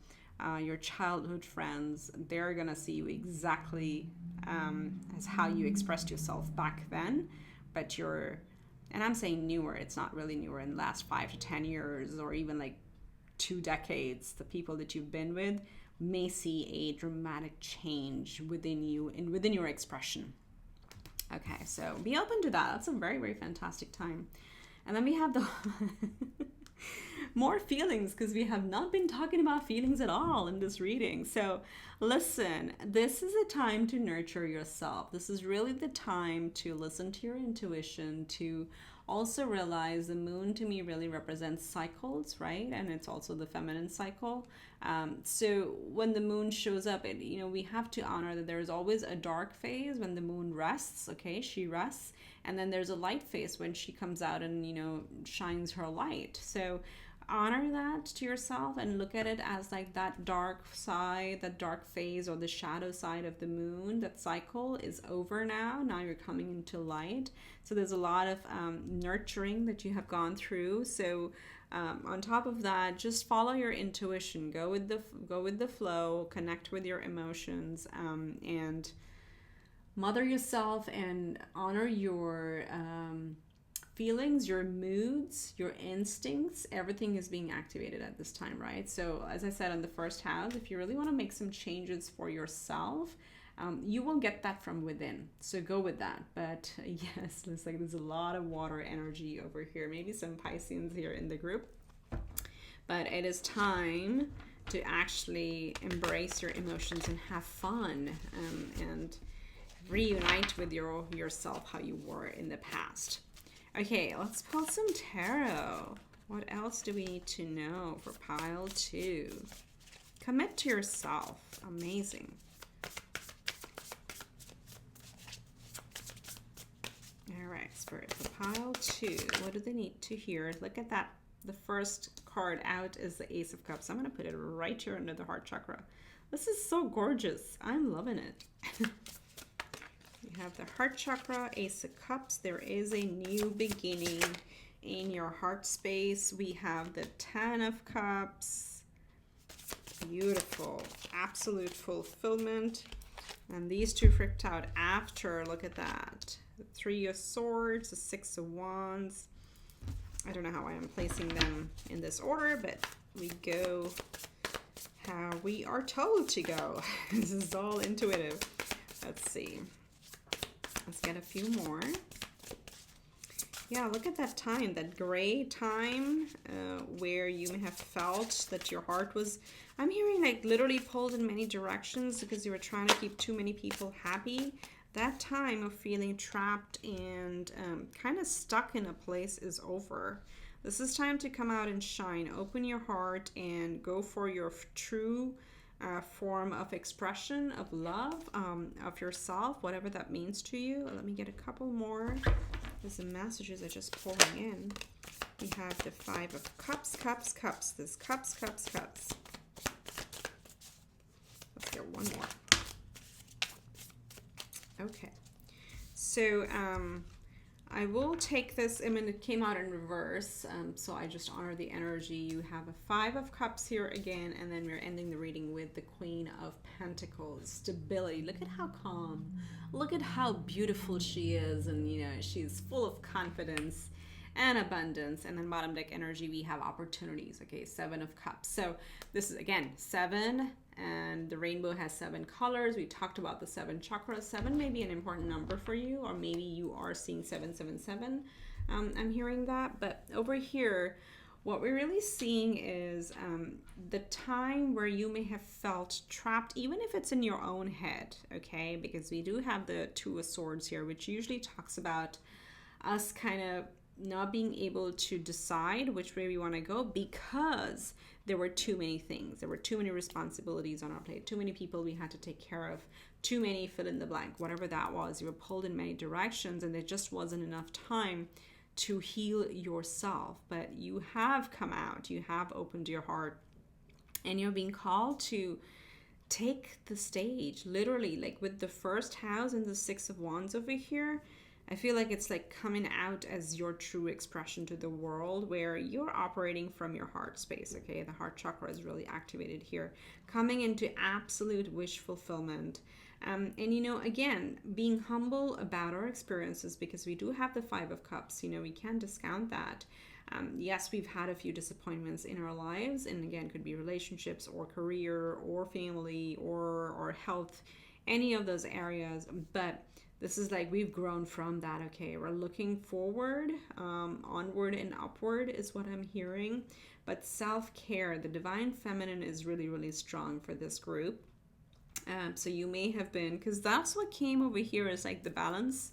your childhood friends, they're going to see you exactly as how you expressed yourself back then. But and I'm saying newer, it's not really newer, in the last 5 to 10 years or even like 2 decades, the people that you've been with may see a dramatic change within you and within your expression. Okay, so be open to that. That's a very, very fantastic time. And then we have the more feelings, because we have not been talking about feelings at all in this reading. So listen, this is a time to nurture yourself. This is really the time to listen to your intuition, to also realize the moon to me really represents cycles, right? And it's also the feminine cycle. So when the moon shows up, we have to honor that there is always a dark phase when the moon rests, okay? She rests. And then there's a light phase when she comes out and, shines her light. So honor that to yourself and look at it as like that dark side, that dark phase or the shadow side of the moon. That cycle is over now. Now you're coming into light. So there's a lot of nurturing that you have gone through. So on top of that, just follow your intuition. Go with the flow. Connect with your emotions and mother yourself and honor your feelings, your moods, your instincts. Everything is being activated at this time, right? So as I said in the first house, if you really want to make some changes for yourself, you will get that from within. So go with that. But yes, looks like there's a lot of water energy over here. Maybe some Pisceans here in the group. But it is time to actually embrace your emotions and have fun and reunite with yourself how you were in the past. Okay, let's pull some tarot. What else do we need to know for pile 2? Commit to yourself. Amazing. All right, Spirit, for pile 2, what do they need to hear? Look at that. The first card out is the Ace of Cups. I'm going to put it right here under the heart chakra. This is so gorgeous. I'm loving it. You have the heart chakra, Ace of Cups. There is a new beginning in your heart space. We have the 10 of Cups. Beautiful. Absolute fulfillment. And these two freaked out after. Look at that. The 3 of Swords, the 6 of Wands. I don't know how I am placing them in this order, but we go how we are told to go. This is all intuitive. Let's see. Let's get a few more. Yeah, look at that time, that gray time where you may have felt that your heart was, I'm hearing like literally pulled in many directions because you were trying to keep too many people happy. That time of feeling trapped and kind of stuck in a place is over. This is time to come out and shine. Open your heart and go for your true form of expression of love of yourself, whatever that means to you. Let me get a couple more. There's the messages are just pouring in. We have the 5 of Cups, Cups, Cups. This Cups, Cups, Cups. Let's get one more. Okay. So I will take this, I mean, it came out in reverse, so I just honor the energy. You have a 5 of Cups here again, and then we're ending the reading with the Queen of Pentacles. Stability. Look at how calm. Look at how beautiful she is, and, you know, she's full of confidence and abundance. And then bottom deck energy, we have opportunities. Okay, 7 of Cups. So this is, again, 7 and the rainbow has 7 colors. We talked about the 7 chakras. 7 may be an important number for you, or maybe you are seeing 777. I'm hearing that. But over here, what we're really seeing is the time where you may have felt trapped, even if it's in your own head, okay? Because we do have the Two of Swords here, which usually talks about us kind of not being able to decide which way we want to go because there were too many things. There were too many responsibilities on our plate, too many people we had to take care of, too many fill in the blank, whatever that was. You were pulled in many directions and there just wasn't enough time to heal yourself. But you have come out, you have opened your heart, and you're being called to take the stage, literally, like with the first house and the 6 of Wands over here. I feel like it's like coming out as your true expression to the world, where you're operating from your heart space, okay? The heart chakra is really activated here, coming into absolute wish fulfillment. And, you know, again, being humble about our experiences, because we do have the 5 of Cups, you know, we can't discount that. Yes, we've had a few disappointments in our lives, and again, could be relationships or career or family or health, any of those areas, but this is like we've grown from that, okay? We're looking forward, onward and upward is what I'm hearing. But self-care, the divine feminine is really, really strong for this group. So you may have been, because that's what came over here is like the balance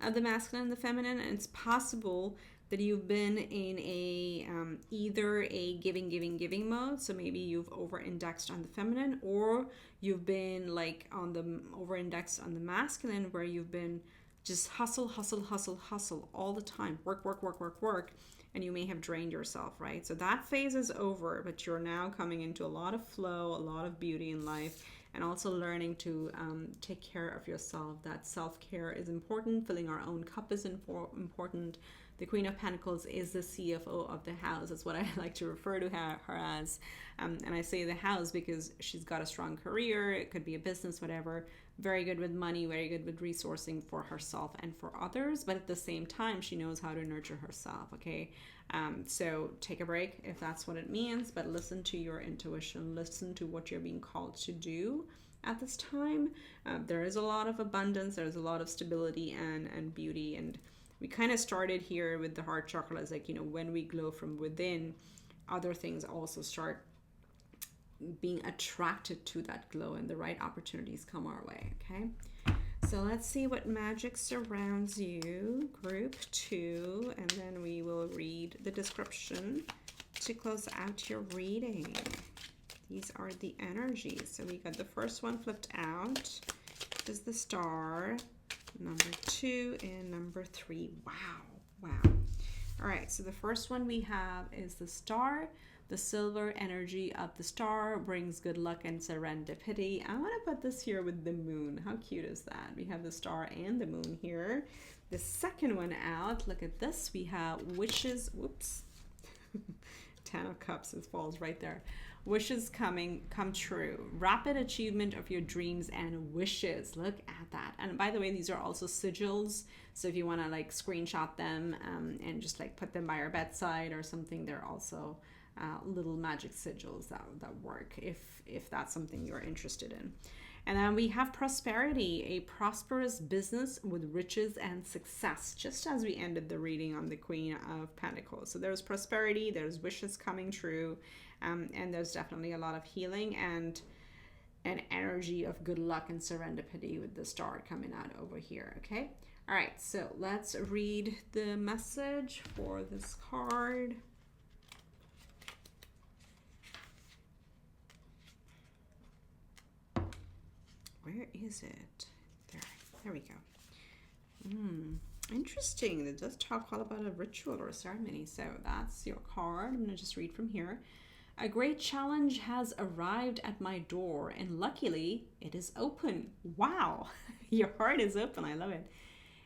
of the masculine and the feminine. And it's possible that you've been in a either a giving mode, so maybe you've over-indexed on the feminine, or you've been like on the over-indexed on the masculine, where you've been just hustle all the time, work, and you may have drained yourself, right? So that phase is over, but you're now coming into a lot of flow, a lot of beauty in life, and also learning to take care of yourself. That self-care is important. Filling our own cup is important. The Queen of Pentacles is the CFO of the house. That's what I like to refer to her as. And I say the house because she's got a strong career. It could be a business, whatever. Very good with money, very good with resourcing for herself and for others. But at the same time, she knows how to nurture herself, okay? So take a break if that's what it means. But listen to your intuition. Listen to what you're being called to do at this time. There is a lot of abundance. There's a lot of stability and beauty, and we kind of started here with the heart chakra as like, you know, when we glow from within, other things also start being attracted to that glow and the right opportunities come our way, okay? So let's see what magic surrounds you, group 2, and then we will read the description to close out your reading. These are the energies. So we got the first one flipped out, which is the star, number 2 and number 3. Wow. All right, so the first one we have is the star. The silver energy of the star brings good luck and serendipity. I want to put this here with the moon. How cute is that? We have the star and the moon here. The second one out, look at this. We have wishes. Whoops. 10 of Cups, it falls right there. Wishes come true. Rapid achievement of your dreams and wishes. Look at that. And by the way, these are also sigils. So if you want to like screenshot them and just like put them by your bedside or something, they're also little magic sigils that work if that's something you're interested in. And then we have prosperity, a prosperous business with riches and success, just as we ended the reading on the Queen of Pentacles. So there's prosperity, there's wishes coming true, and there's definitely a lot of healing and an energy of good luck and serendipity with the star coming out over here, okay? All right, so let's read the message for this card. Where is it? There we go. Interesting. It does talk all about a ritual or a ceremony. So that's your card. I'm going to just read from here. A great challenge has arrived at my door, and luckily it is open. Wow. Your heart is open. I love it.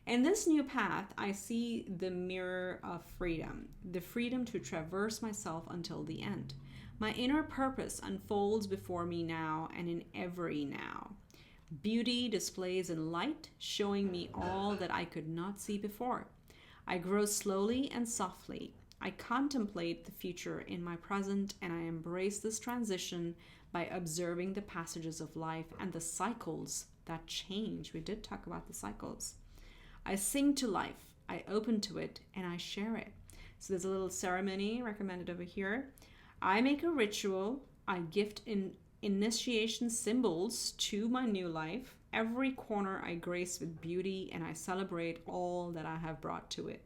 In this new path, I see the mirror of freedom, the freedom to traverse myself until the end. My inner purpose unfolds before me now and in every now. Beauty displays in light, showing me all that I could not see before. I grow slowly and softly. I contemplate the future in my present, and I embrace this transition by observing the passages of life and the cycles that change. We did talk about the cycles. I sing to life, I open to it, and I share it. So there's a little ceremony recommended over here. I make a ritual. I gift in initiation symbols to my new life. Every corner I grace with beauty, and I celebrate all that I have brought to it.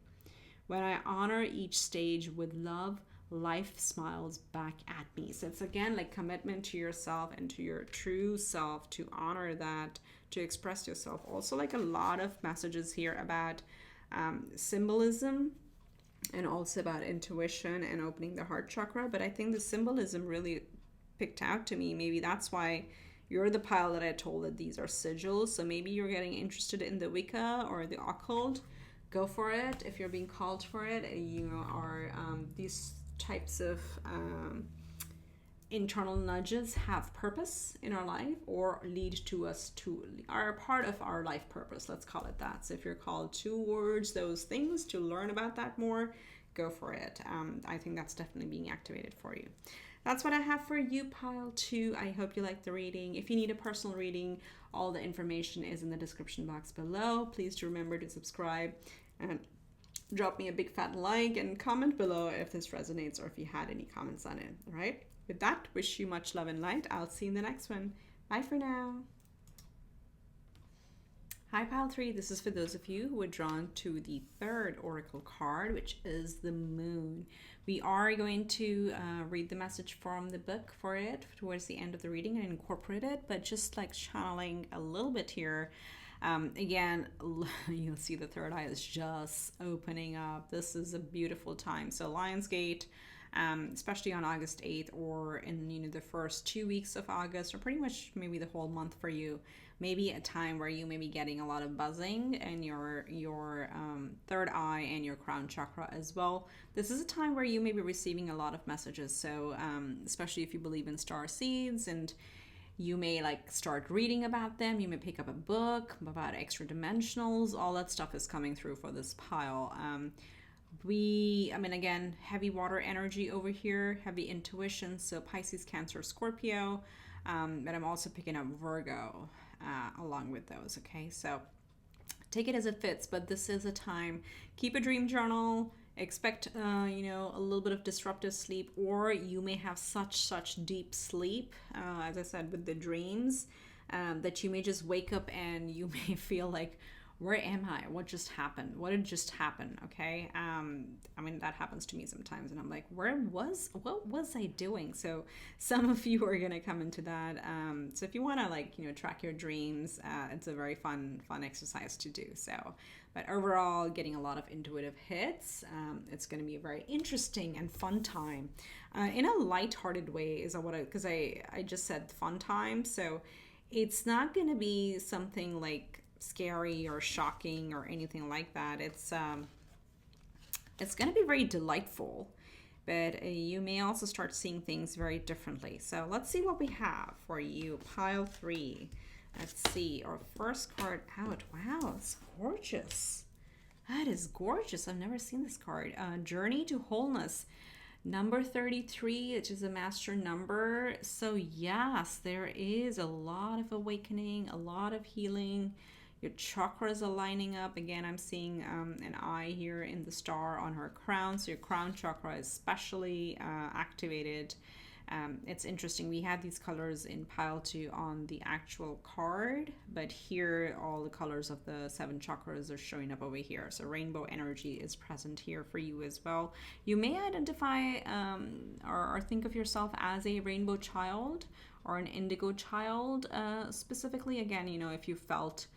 When I honor each stage with love, life smiles back at me. So it's again like commitment to yourself and to your true self, to honor that, to express yourself. Also, like a lot of messages here about symbolism, and also about intuition and opening the heart chakra. But I think the symbolism really picked out to me. Maybe that's why you're the pile that I told that these are sigils. So maybe you're getting interested in the Wicca or the occult. Go for it if you're being called for it. You know, are these types of internal nudges have purpose in our life, or lead to us to are part of our life purpose, let's call it that. So if you're called towards those things to learn about that more, go for it. I think that's definitely being activated for you. That's what I have for you, pile 2. I hope you liked the reading. If you need a personal reading, all the information is in the description box below. Please do remember to subscribe and drop me a big fat like and comment below if this resonates or if you had any comments on it. All right. With that, wish you much love and light. I'll see you in the next one. Bye for now. Hi, pile 3. This is for those of you who were drawn to the third oracle card, which is the moon. We are going to read the message from the book for it towards the end of the reading and incorporate it, but just like channeling a little bit here. Again, you'll see the third eye is just opening up. This is a beautiful time. So Lionsgate, especially on August 8th or in the first 2 weeks of August, or pretty much maybe the whole month for you, maybe a time where you may be getting a lot of buzzing in your third eye and your crown chakra as well. This is a time where you may be receiving a lot of messages. So especially if you believe in star seeds, and you may like start reading about them. You may pick up a book about extra dimensionals. All that stuff is coming through for this pile. Again, heavy water energy over here, heavy intuition. So Pisces, Cancer, Scorpio. But I'm also picking up Virgo along with those. Okay, so take it as it fits. But this is a time. Keep a dream journal. Expect, a little bit of disruptive sleep, or you may have such deep sleep, as I said, with the dreams, that you may just wake up and you may feel like, where am I? What just happened? What did just happen? Okay. That happens to me sometimes, and I'm like, what was I doing? So some of you are going to come into that. So if you want to track your dreams, it's a very fun exercise to do. So, but overall, getting a lot of intuitive hits. It's going to be a very interesting and fun time, in a lighthearted way is what because I just said fun time. So it's not going to be something like scary or shocking or anything like that. It's going to be very delightful, but you may also start seeing things very differently. So let's see what we have for you, pile 3. Let's see our first card out. Wow, it's gorgeous. That is gorgeous. I've never seen this card. Journey to Wholeness, number 33, which is a master number. So yes, there is a lot of awakening, a lot of healing. Your chakras are lining up. Again, I'm seeing an eye here in the star on her crown. So your crown chakra is especially activated. It's interesting. We had these colors in pile 2 on the actual card, but here all the colors of the 7 chakras are showing up over here. So rainbow energy is present here for you as well. You may identify or think of yourself as a rainbow child or an indigo child specifically. Again, if you felt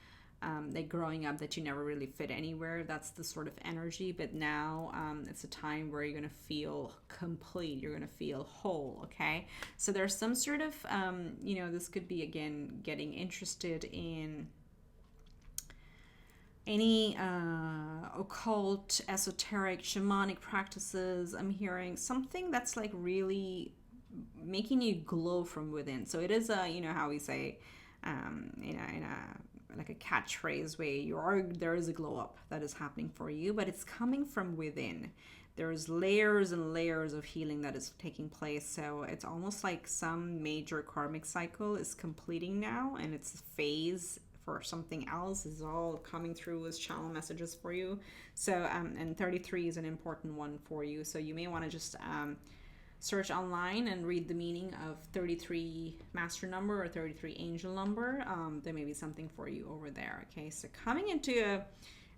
like growing up that you never really fit anywhere, that's the sort of energy. But now it's a time where you're going to feel complete, you're going to feel whole. Okay, so there's some sort of this could be, again, getting interested in any occult, esoteric, shamanic practices. I'm hearing something that's like really making you glow from within. So it is how we say in a like a catchphrase way, there is a glow up that is happening for you, but it's coming from within. there's layers and layers of healing that is taking place. So it's almost like some major karmic cycle is completing now, and it's a phase for something else is all coming through as channel messages for you. So and 33 is an important one for you. So you may want to just search online and read the meaning of 33 master number or 33 angel number. There may be something for you over there. Okay, so coming into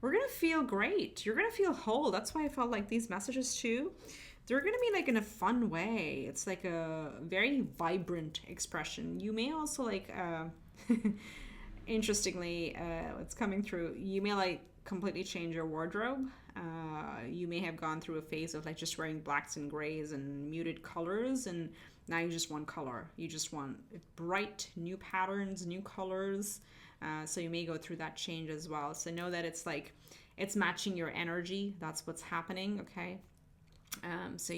we're gonna feel great. You're gonna feel whole. That's why I felt like these messages too, they're gonna be like in a fun way. It's like a very vibrant expression. You may also like interestingly, what's coming through, you may like completely change your wardrobe. You may have gone through a phase of like just wearing blacks and grays and muted colors, and now you just want color. You just want bright new patterns, new colors. So you may go through that change as well. So know that it's like it's matching your energy. That's what's happening. Okay. So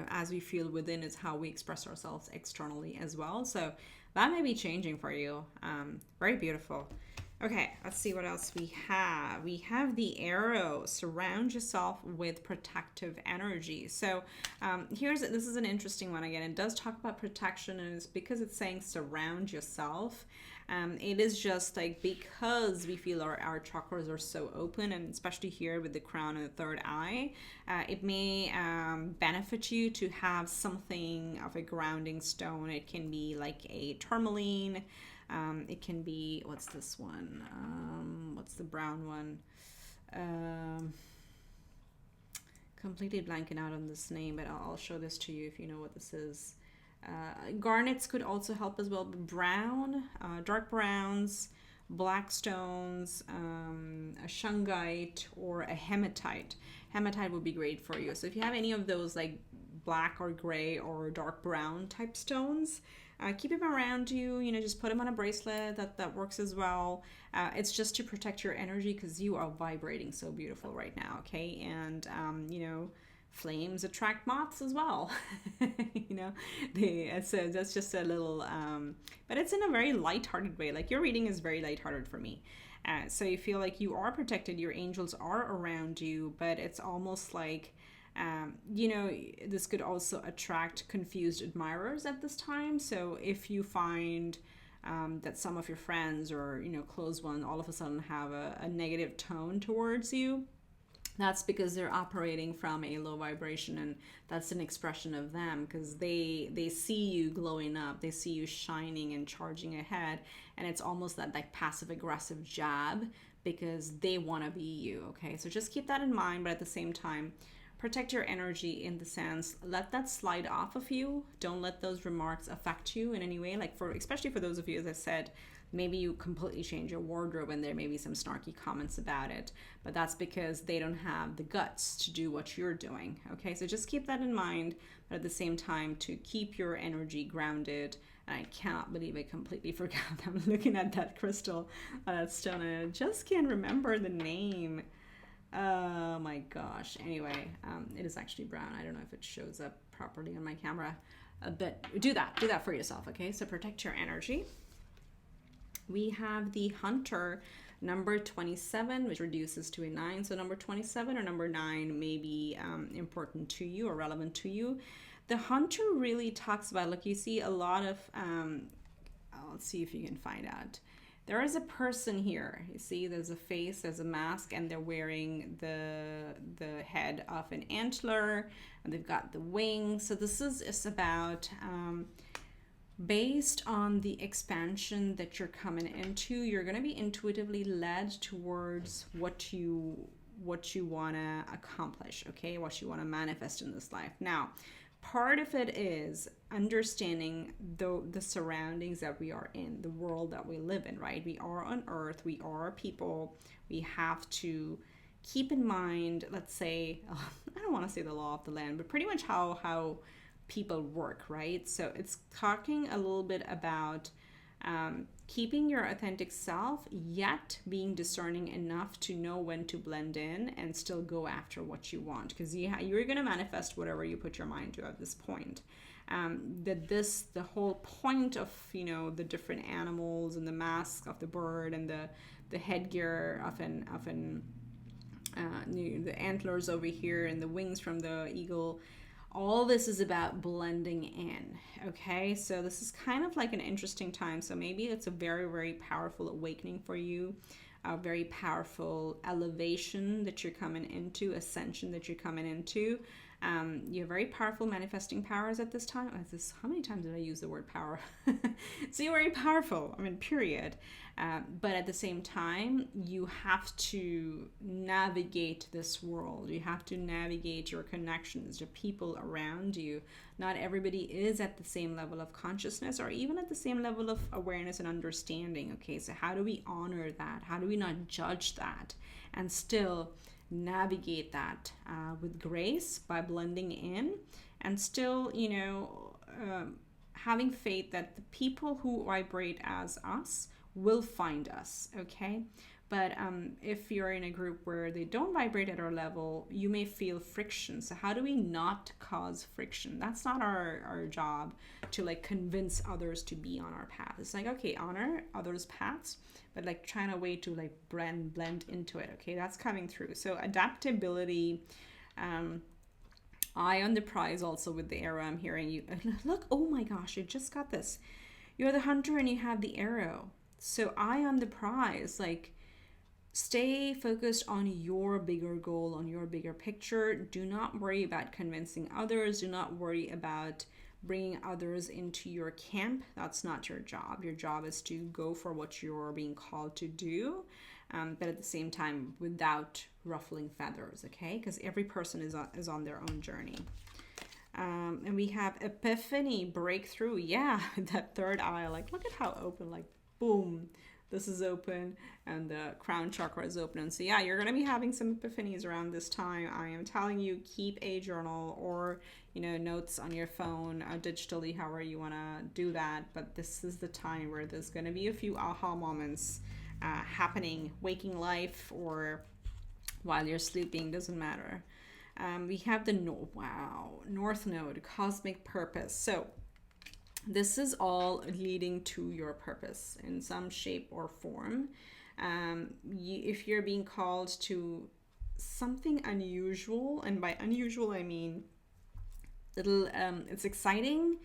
as we feel within is how we express ourselves externally as well. So that may be changing for you. Very beautiful. Okay, let's see what else we have. We have the arrow. Surround yourself with protective energy. So this is an interesting one again. It does talk about protection, and it's because it's saying surround yourself. It is just like because we feel our chakras are so open, and especially here with the crown and the third eye, it may benefit you to have something of a grounding stone. It can be like a tourmaline. It can be, what's this one? What's the brown one? Completely blanking out on this name, but I'll show this to you if you know what this is. Garnets could also help as well. Brown, dark browns, black stones, a shungite, or a hematite. Hematite would be great for you. So if you have any of those like black or gray or dark brown type stones, keep them around you, just put them on a bracelet. That works as well. It's just to protect your energy because you are vibrating so beautiful right now, okay? And, flames attract moths as well. So that's just a little, but it's in a very lighthearted way. Like your reading is very lighthearted for me. So you feel like you are protected, your angels are around you, but it's almost like, this could also attract confused admirers at this time. So if you find that some of your friends or close ones all of a sudden have a negative tone towards you, that's because they're operating from a low vibration, and that's an expression of them because they see you glowing up, they see you shining and charging ahead, and it's almost that like passive aggressive jab because they want to be you. Okay, so just keep that in mind, but at the same time protect your energy in the sense, let that slide off of you. Don't let those remarks affect you in any way. Like especially for those of you, as I said, maybe you completely change your wardrobe and there may be some snarky comments about it, but that's because they don't have the guts to do what you're doing. Okay, so just keep that in mind, but at the same time to keep your energy grounded. And I cannot believe I completely forgot. I'm looking at that crystal, that stone, and I just can't remember the name. Oh my gosh. Anyway, it is actually brown. I don't know if it shows up properly on my camera, but do that for yourself. Okay, so protect your energy. We have the Hunter, number 27, which reduces to a 9. So number 27 or number 9 may be important to you or relevant to you. The Hunter really talks about, look, you see a lot of, let's see if you can find out. There is a person here. You see, there's a face, there's a mask, and they're wearing the head of an antler, and they've got the wings. So this is about based on the expansion that you're coming into, you're going to be intuitively led towards what you want to accomplish, okay? What you want to manifest in this life. Now, part of it is understanding the surroundings that we are in, the world that we live in, right? We are on earth, we are people. We have to keep in mind, let's say, I don't want to say the law of the land, but pretty much how people work, right? So it's talking a little bit about keeping your authentic self, yet being discerning enough to know when to blend in and still go after what you want, because you're going to manifest whatever you put your mind to at this point. The whole point of the different animals and the mask of the bird and the headgear of an the antlers over here and the wings from the eagle. All this is about blending in. Okay, so this is kind of like an interesting time. So maybe it's a very, very powerful awakening for you, a very powerful elevation that you're coming into, ascension that you're coming into. You have very powerful manifesting powers at this time. How many times did I use the word power? So you're very powerful, I mean, period. But at the same time, you have to navigate this world. You have to navigate your connections, the people around you. Not everybody is at the same level of consciousness or even at the same level of awareness and understanding. Okay, so how do we honor that? How do we not judge that and still navigate that with grace by blending in and still, having faith that the people who vibrate as us will find us, okay? But if you're in a group where they don't vibrate at our level, you may feel friction. So how do we not cause friction? That's not our job to like convince others to be on our path. It's like, okay, honor others' paths, but like trying a way to like blend into it. Okay, that's coming through. So adaptability, eye on the prize also with the arrow. I'm hearing you. Look, oh my gosh, I just got this. You're the hunter and you have the arrow. So eye on the prize, like stay focused on your bigger goal, on your bigger picture. Do not worry about convincing others. Do not worry about bringing others into your camp. That's not your job. Your job is to go for what you're being called to do, but at the same time without ruffling feathers, okay? Because every person is on their own journey. And we have epiphany, breakthrough. Yeah, that third eye, like look at how open, like boom, this is open and the crown chakra is open. And so yeah, you're going to be having some epiphanies around this time. I am telling you, keep a journal or notes on your phone, digitally, however you want to do that. But this is the time where there's going to be a few aha moments happening, waking life or while you're sleeping, doesn't matter. We have the North Node, cosmic purpose. So this is all leading to your purpose in some shape or form. If you're being called to something unusual, and by unusual I mean it's exciting,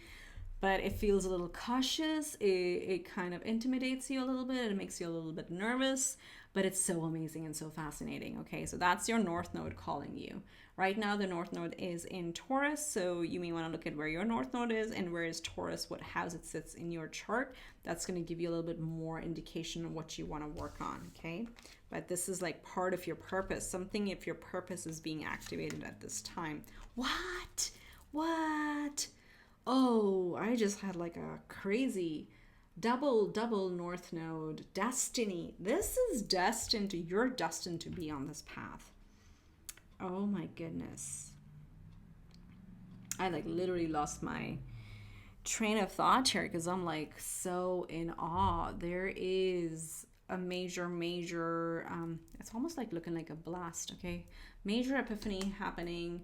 but it feels a little cautious. It kind of intimidates you a little bit. It makes you a little bit nervous, but it's so amazing and so fascinating. Okay, so that's your North Node calling you. Right now, the North Node is in Taurus, so you may want to look at where your North Node is and where is Taurus, what house it sits in your chart. That's going to give you a little bit more indication of what you want to work on, okay? But this is like part of your purpose, something if your purpose is being activated at this time. What? Oh, I just had like a crazy double North Node, destiny. This is destined to, you're destined to be on this path. Oh my goodness. I like literally lost my train of thought here because I'm like so in awe. There is a major, it's almost like looking like a blast, okay? Major epiphany happening,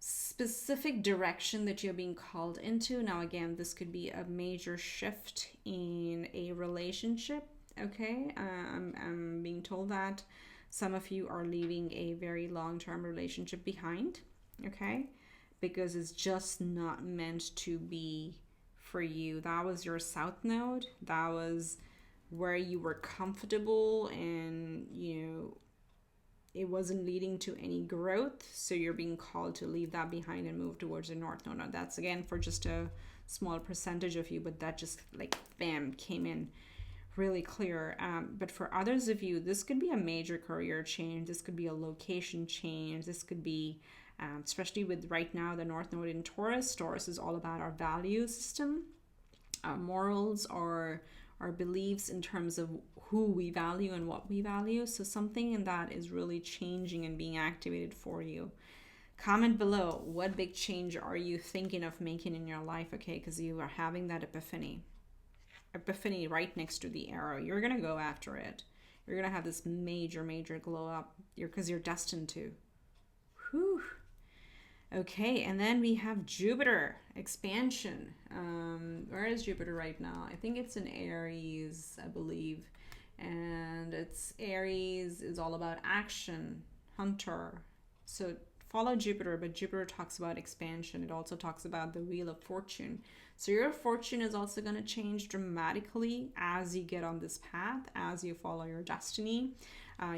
specific direction that you're being called into. Now, again, this could be a major shift in a relationship, okay? I'm being told that some of you are leaving a very long-term relationship behind, okay? Because it's just not meant to be for you. That was your South Node. That was where you were comfortable and, it wasn't leading to any growth. So you're being called to leave that behind and move towards the North Node. Now, that's, again, for just a small percentage of you, but that just, like, bam, came in really clear. But for others of you, this could be a major career change. This could be a location change. This could be, especially with right now the North Node in Taurus. Taurus is all about our value system, our morals, our beliefs in terms of who we value and what we value. So something in that is really changing and being activated for you. Comment below, what big change are you thinking of making in your life, okay? Because you are having that epiphany right next to the arrow. You're going to go after it. You're going to have this major glow up because you're destined to. Whew. Okay, and then we have Jupiter, expansion. Where is Jupiter right now? I think it's in Aries, I believe. And it's Aries is all about action. Hunter. So follow Jupiter, but Jupiter talks about expansion. It also talks about the Wheel of Fortune. So your fortune is also going to change dramatically as you get on this path, as you follow your destiny.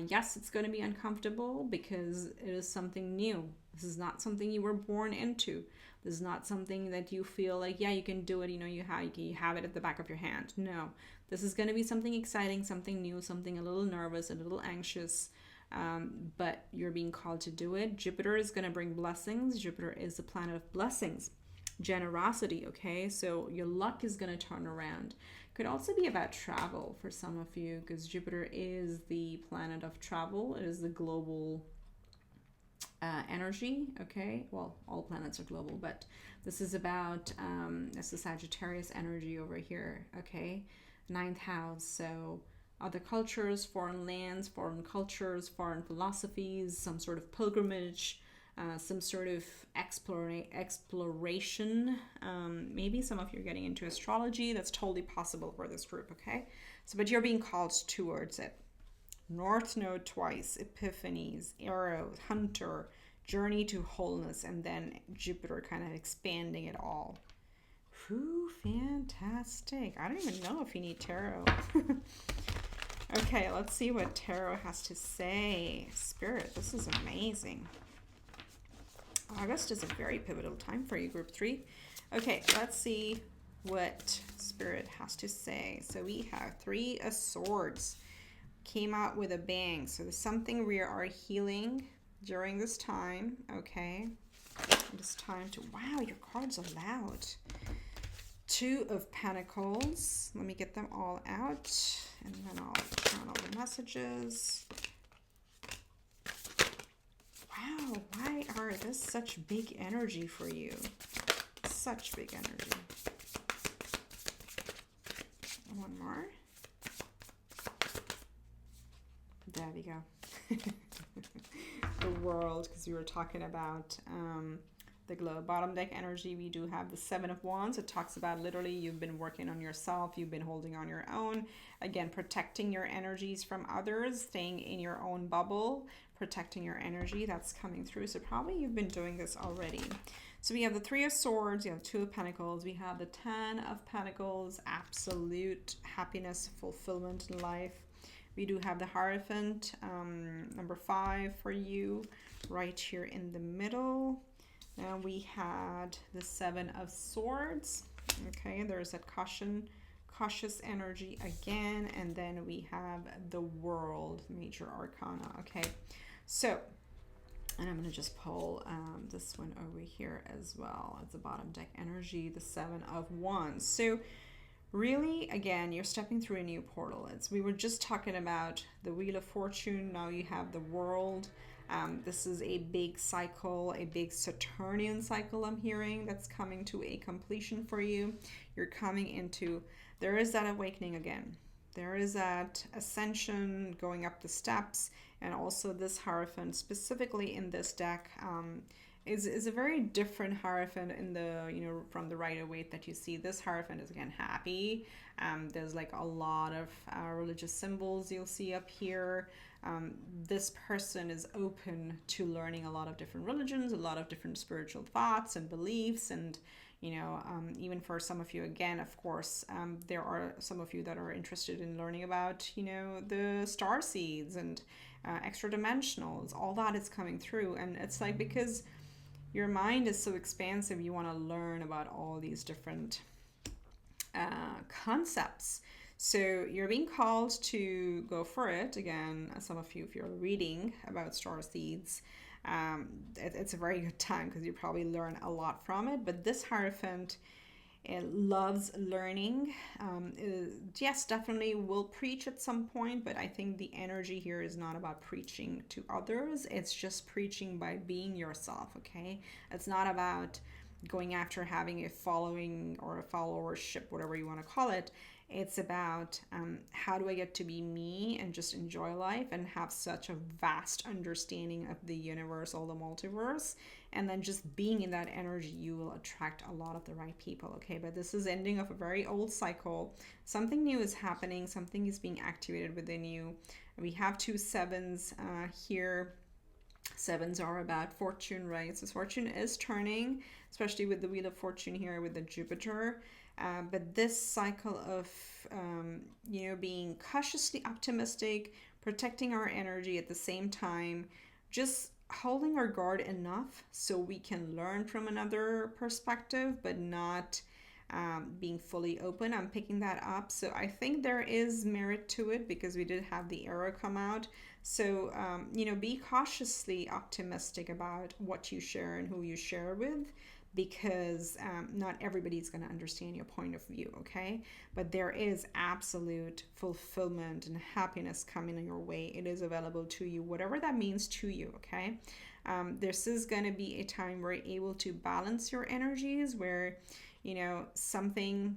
Yes, it's going to be uncomfortable because it is something new. This is not something you were born into. This is not something that you feel like, yeah, you can do it. You have it at the back of your hand. No, this is going to be something exciting, something new, something a little nervous, a little anxious. But you're being called to do it. Jupiter is going to bring blessings. Jupiter is the planet of blessings, generosity. Okay, so your luck is going to turn around. Could also be about travel for some of you, because Jupiter is the planet of travel. It is the global energy. Okay, well, all planets are global, but this is about it's the Sagittarius energy over here. Okay, ninth house. So other cultures, foreign lands, foreign cultures, foreign philosophies, some sort of pilgrimage, some sort of exploration. Maybe some of you are getting into astrology. That's totally possible for this group, okay? So, but you're being called towards it. North Node twice, Epiphanies, Arrow, Hunter, Journey to Wholeness, and then Jupiter kind of expanding it all. Whew, fantastic. I don't even know if you need tarot. Okay, let's see what tarot has to say. Spirit, this is amazing. August is a very pivotal time for you, group 3. Okay, let's see what Spirit has to say. So we have 3 of Swords. Came out with a bang. So there's something we are healing during this time. Okay. It's time to... Wow, your cards are loud. 2 of Pentacles. Let me get them all out. And then I'll turn all the messages. Wow, why are this such big energy for you? Such big energy. One more. There we go. The World, because we were talking about the globe. Bottom deck energy, we do have the 7 of Wands. It talks about literally you've been working on yourself, you've been holding on your own. Again, protecting your energies from others, staying in your own bubble, protecting your energy. That's coming through. So probably you've been doing this already. So we have the 3 of Swords, you have 2 of Pentacles, we have the 10 of Pentacles, absolute happiness, fulfillment in life. We do have the Hierophant, number 5 for you, right here in the middle. Now we had the 7 of Swords. Okay, there's that cautious energy again. And then we have the World, major arcana. Okay, so, and I'm going to just pull this one over here as well as the bottom deck energy, the 7 of Wands. So really, again, you're stepping through a new portal. We were just talking about the Wheel of Fortune. Now you have the World. This is a big cycle, a big Saturnian cycle I'm hearing that's coming to a completion for you. You're coming into, there is that awakening again. There is that ascension, going up the steps, and also this Hierophant, specifically in this deck, is a very different Hierophant in the, from the Rider-Waite that you see. This Hierophant is again happy. There's like a lot of religious symbols you'll see up here. This person is open to learning a lot of different religions, a lot of different spiritual thoughts and beliefs, and even for some of you, again, of course, there are some of you that are interested in learning about, the star seeds and extra dimensionals. All that is coming through, and it's like, because your mind is so expansive, you want to learn about all these different concepts. So you're being called to go for it. Again, some of you, if you're reading about star seeds, it's a very good time because you probably learn a lot from it. But this Hierophant, it loves learning. Yes, definitely will preach at some point, but I think the energy here is not about preaching to others. It's just preaching by being yourself, okay? It's not about going after having a following or a followership, whatever you want to call it. It's about how do I get to be me and just enjoy life and have such a vast understanding of the universe, all the multiverse, and then just being in that energy, you will attract a lot of the right people, okay? But this is ending of a very old cycle. Something new is happening. Something is being activated within you. We have 2 sevens here. Sevens are about fortune, right? So fortune is turning, especially with the Wheel of Fortune here with the Jupiter. But this cycle of, being cautiously optimistic, protecting our energy at the same time, just holding our guard enough so we can learn from another perspective, but not being fully open. I'm picking that up. So I think there is merit to it because we did have the arrow come out. So, be cautiously optimistic about what you share and who you share with because not everybody's going to understand your point of view, okay? But there is absolute fulfillment and happiness coming your way. It is available to you, whatever that means to you, okay? This is going to be a time where you're able to balance your energies, where, something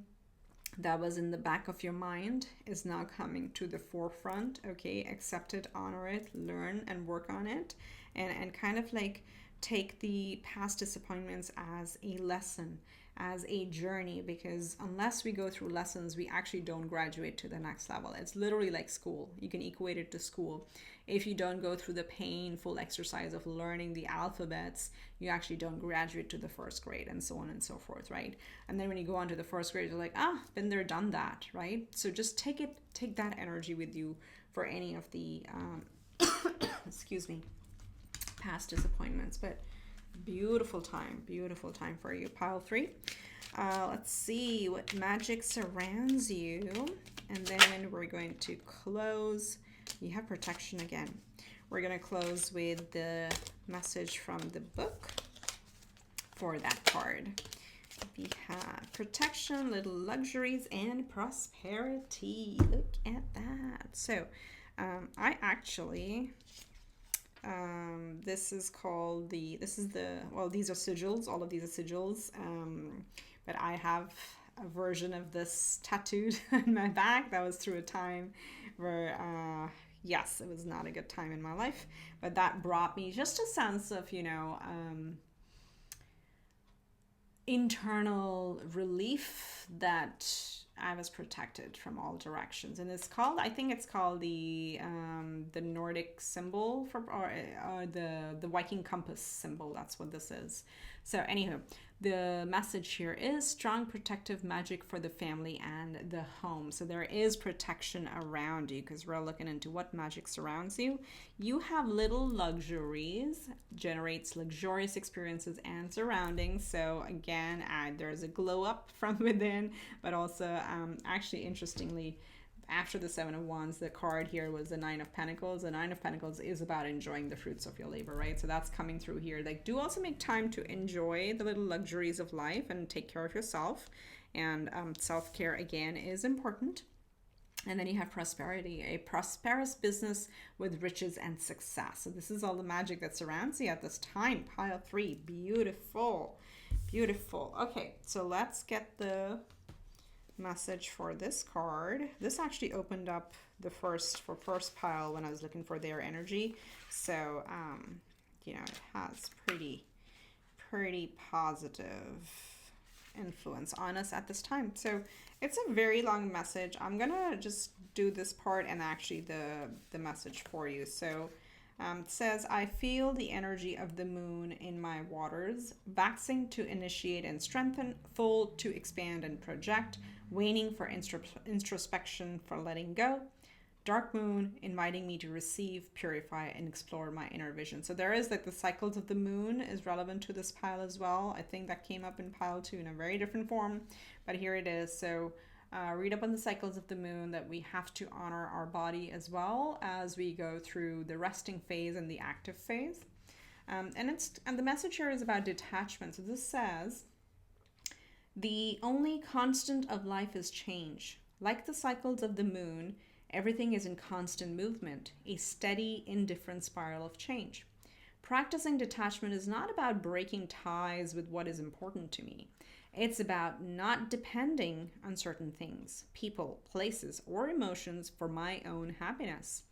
that was in the back of your mind is now coming to the forefront. Okay, accept it, honor it, learn and work on it, and kind of like take the past disappointments as a lesson, as a journey, because unless we go through lessons, we actually don't graduate to the next level. It's literally like school. You can equate it to school. If you don't go through the painful exercise of learning the alphabets, you actually don't graduate to the first grade, and so on and so forth, right? And then when you go on to the first grade, you're like, been there, done that, right? So just take that energy with you for any of the excuse me, past disappointments. But beautiful time for you, pile 3. Let's see what magic surrounds you, and then we're going to close. You have protection again. We're going to close with the message from the book for that card. We have protection, little luxuries, and prosperity. Look at that. So I actually, this is these are sigils. All of these are sigils. But I have a version of this tattooed on my back. That was through a time where, yes, it was not a good time in my life, but that brought me just a sense of, internal relief that I was protected from all directions. And I think it's called the Nordic symbol or the Viking compass symbol. That's what this is. So anywho, the message here is strong protective magic for the family and the home. So there is protection around you because we're looking into what magic surrounds you. You have little luxuries, generates luxurious experiences and surroundings. So again, there's a glow up from within, but also actually interestingly, after the Seven of Wands, the card here was the Nine of Pentacles. The Nine of Pentacles is about enjoying the fruits of your labor, right? So that's coming through here. Like, do also make time to enjoy the little luxuries of life and take care of yourself. And self-care, again, is important. And then you have prosperity, a prosperous business with riches and success. So this is all the magic that surrounds you at this time. Pile 3, beautiful, beautiful. Okay, so let's get the message for this card. This actually opened up the first pile when I was looking for their energy. So, it has pretty positive influence on us at this time. So it's a very long message. I'm gonna just do this part and actually the message for you. So it says, I feel the energy of the moon in my waters, waxing to initiate and strengthen, full to expand and project, waning for introspection, for letting go. Dark moon inviting me to receive, purify, and explore my inner vision. So there is like the cycles of the moon is relevant to this pile as well. I think that came up in pile 2 in a very different form, but here it is. So read up on the cycles of the moon, that we have to honor our body as well as we go through the resting phase and the active phase. And the message here is about detachment. So this says, the only constant of life is change. Like the cycles of the moon, everything is in constant movement, a steady, indifferent spiral of change. Practicing detachment is not about breaking ties with what is important to me. It's about not depending on certain things, people, places, or emotions for my own happiness.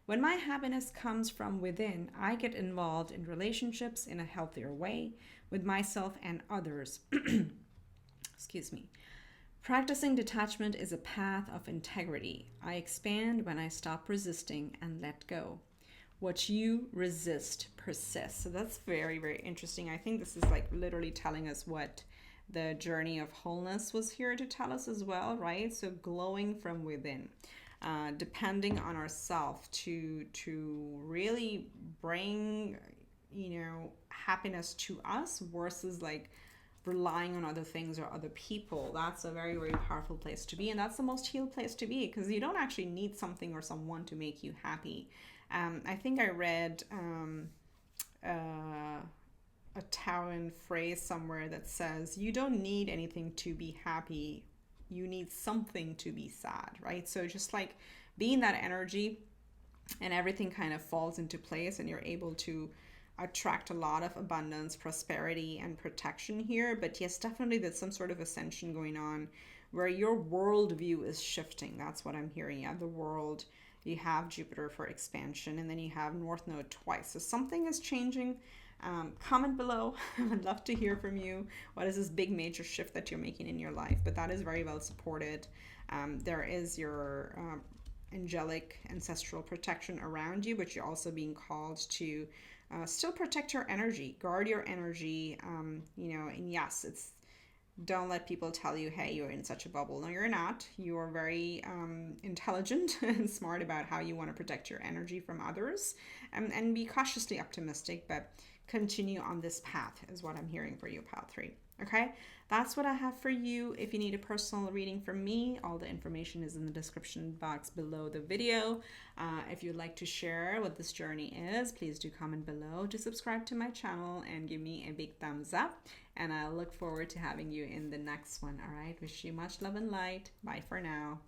When my happiness comes from within, I get involved in relationships in a healthier way with myself and others. Excuse me. Practicing detachment is a path of integrity. I expand when I stop resisting and let go. What you resist persists. So that's very, very interesting. I think this is like literally telling us what the journey of wholeness was here to tell us as well, right? So glowing from within, depending on ourselves to really bring, happiness to us versus like relying on other things or other people. That's a very, very powerful place to be, and that's the most healed place to be, because you don't actually need something or someone to make you happy. I think I read a Taoan phrase somewhere that says you don't need anything to be happy, you need something to be sad, right? So just like being that energy, and everything kind of falls into place, and you're able to attract a lot of abundance, prosperity, and protection here. But yes, definitely there's some sort of ascension going on where your worldview is shifting. That's what I'm hearing. Yeah, the world. You have Jupiter for expansion, and then you have North Node twice. So something is changing. Comment below. I would love to hear from you. What is this big major shift that you're making in your life? But that is very well supported. There is your angelic ancestral protection around you, but you're also being called to still protect your energy, guard your energy, and yes, don't let people tell you, hey, you're in such a bubble. No, you're not. You are very intelligent and smart about how you want to protect your energy from others, and be cautiously optimistic, but continue on this path is what I'm hearing for you, Path 3. Okay, that's what I have for you. If you need a personal reading from me, all the information is in the description box below the video. If you'd like to share what this journey is, please do comment below. To subscribe to my channel and give me a big thumbs up. And I look forward to having you in the next one. All right, wish you much love and light. Bye for now.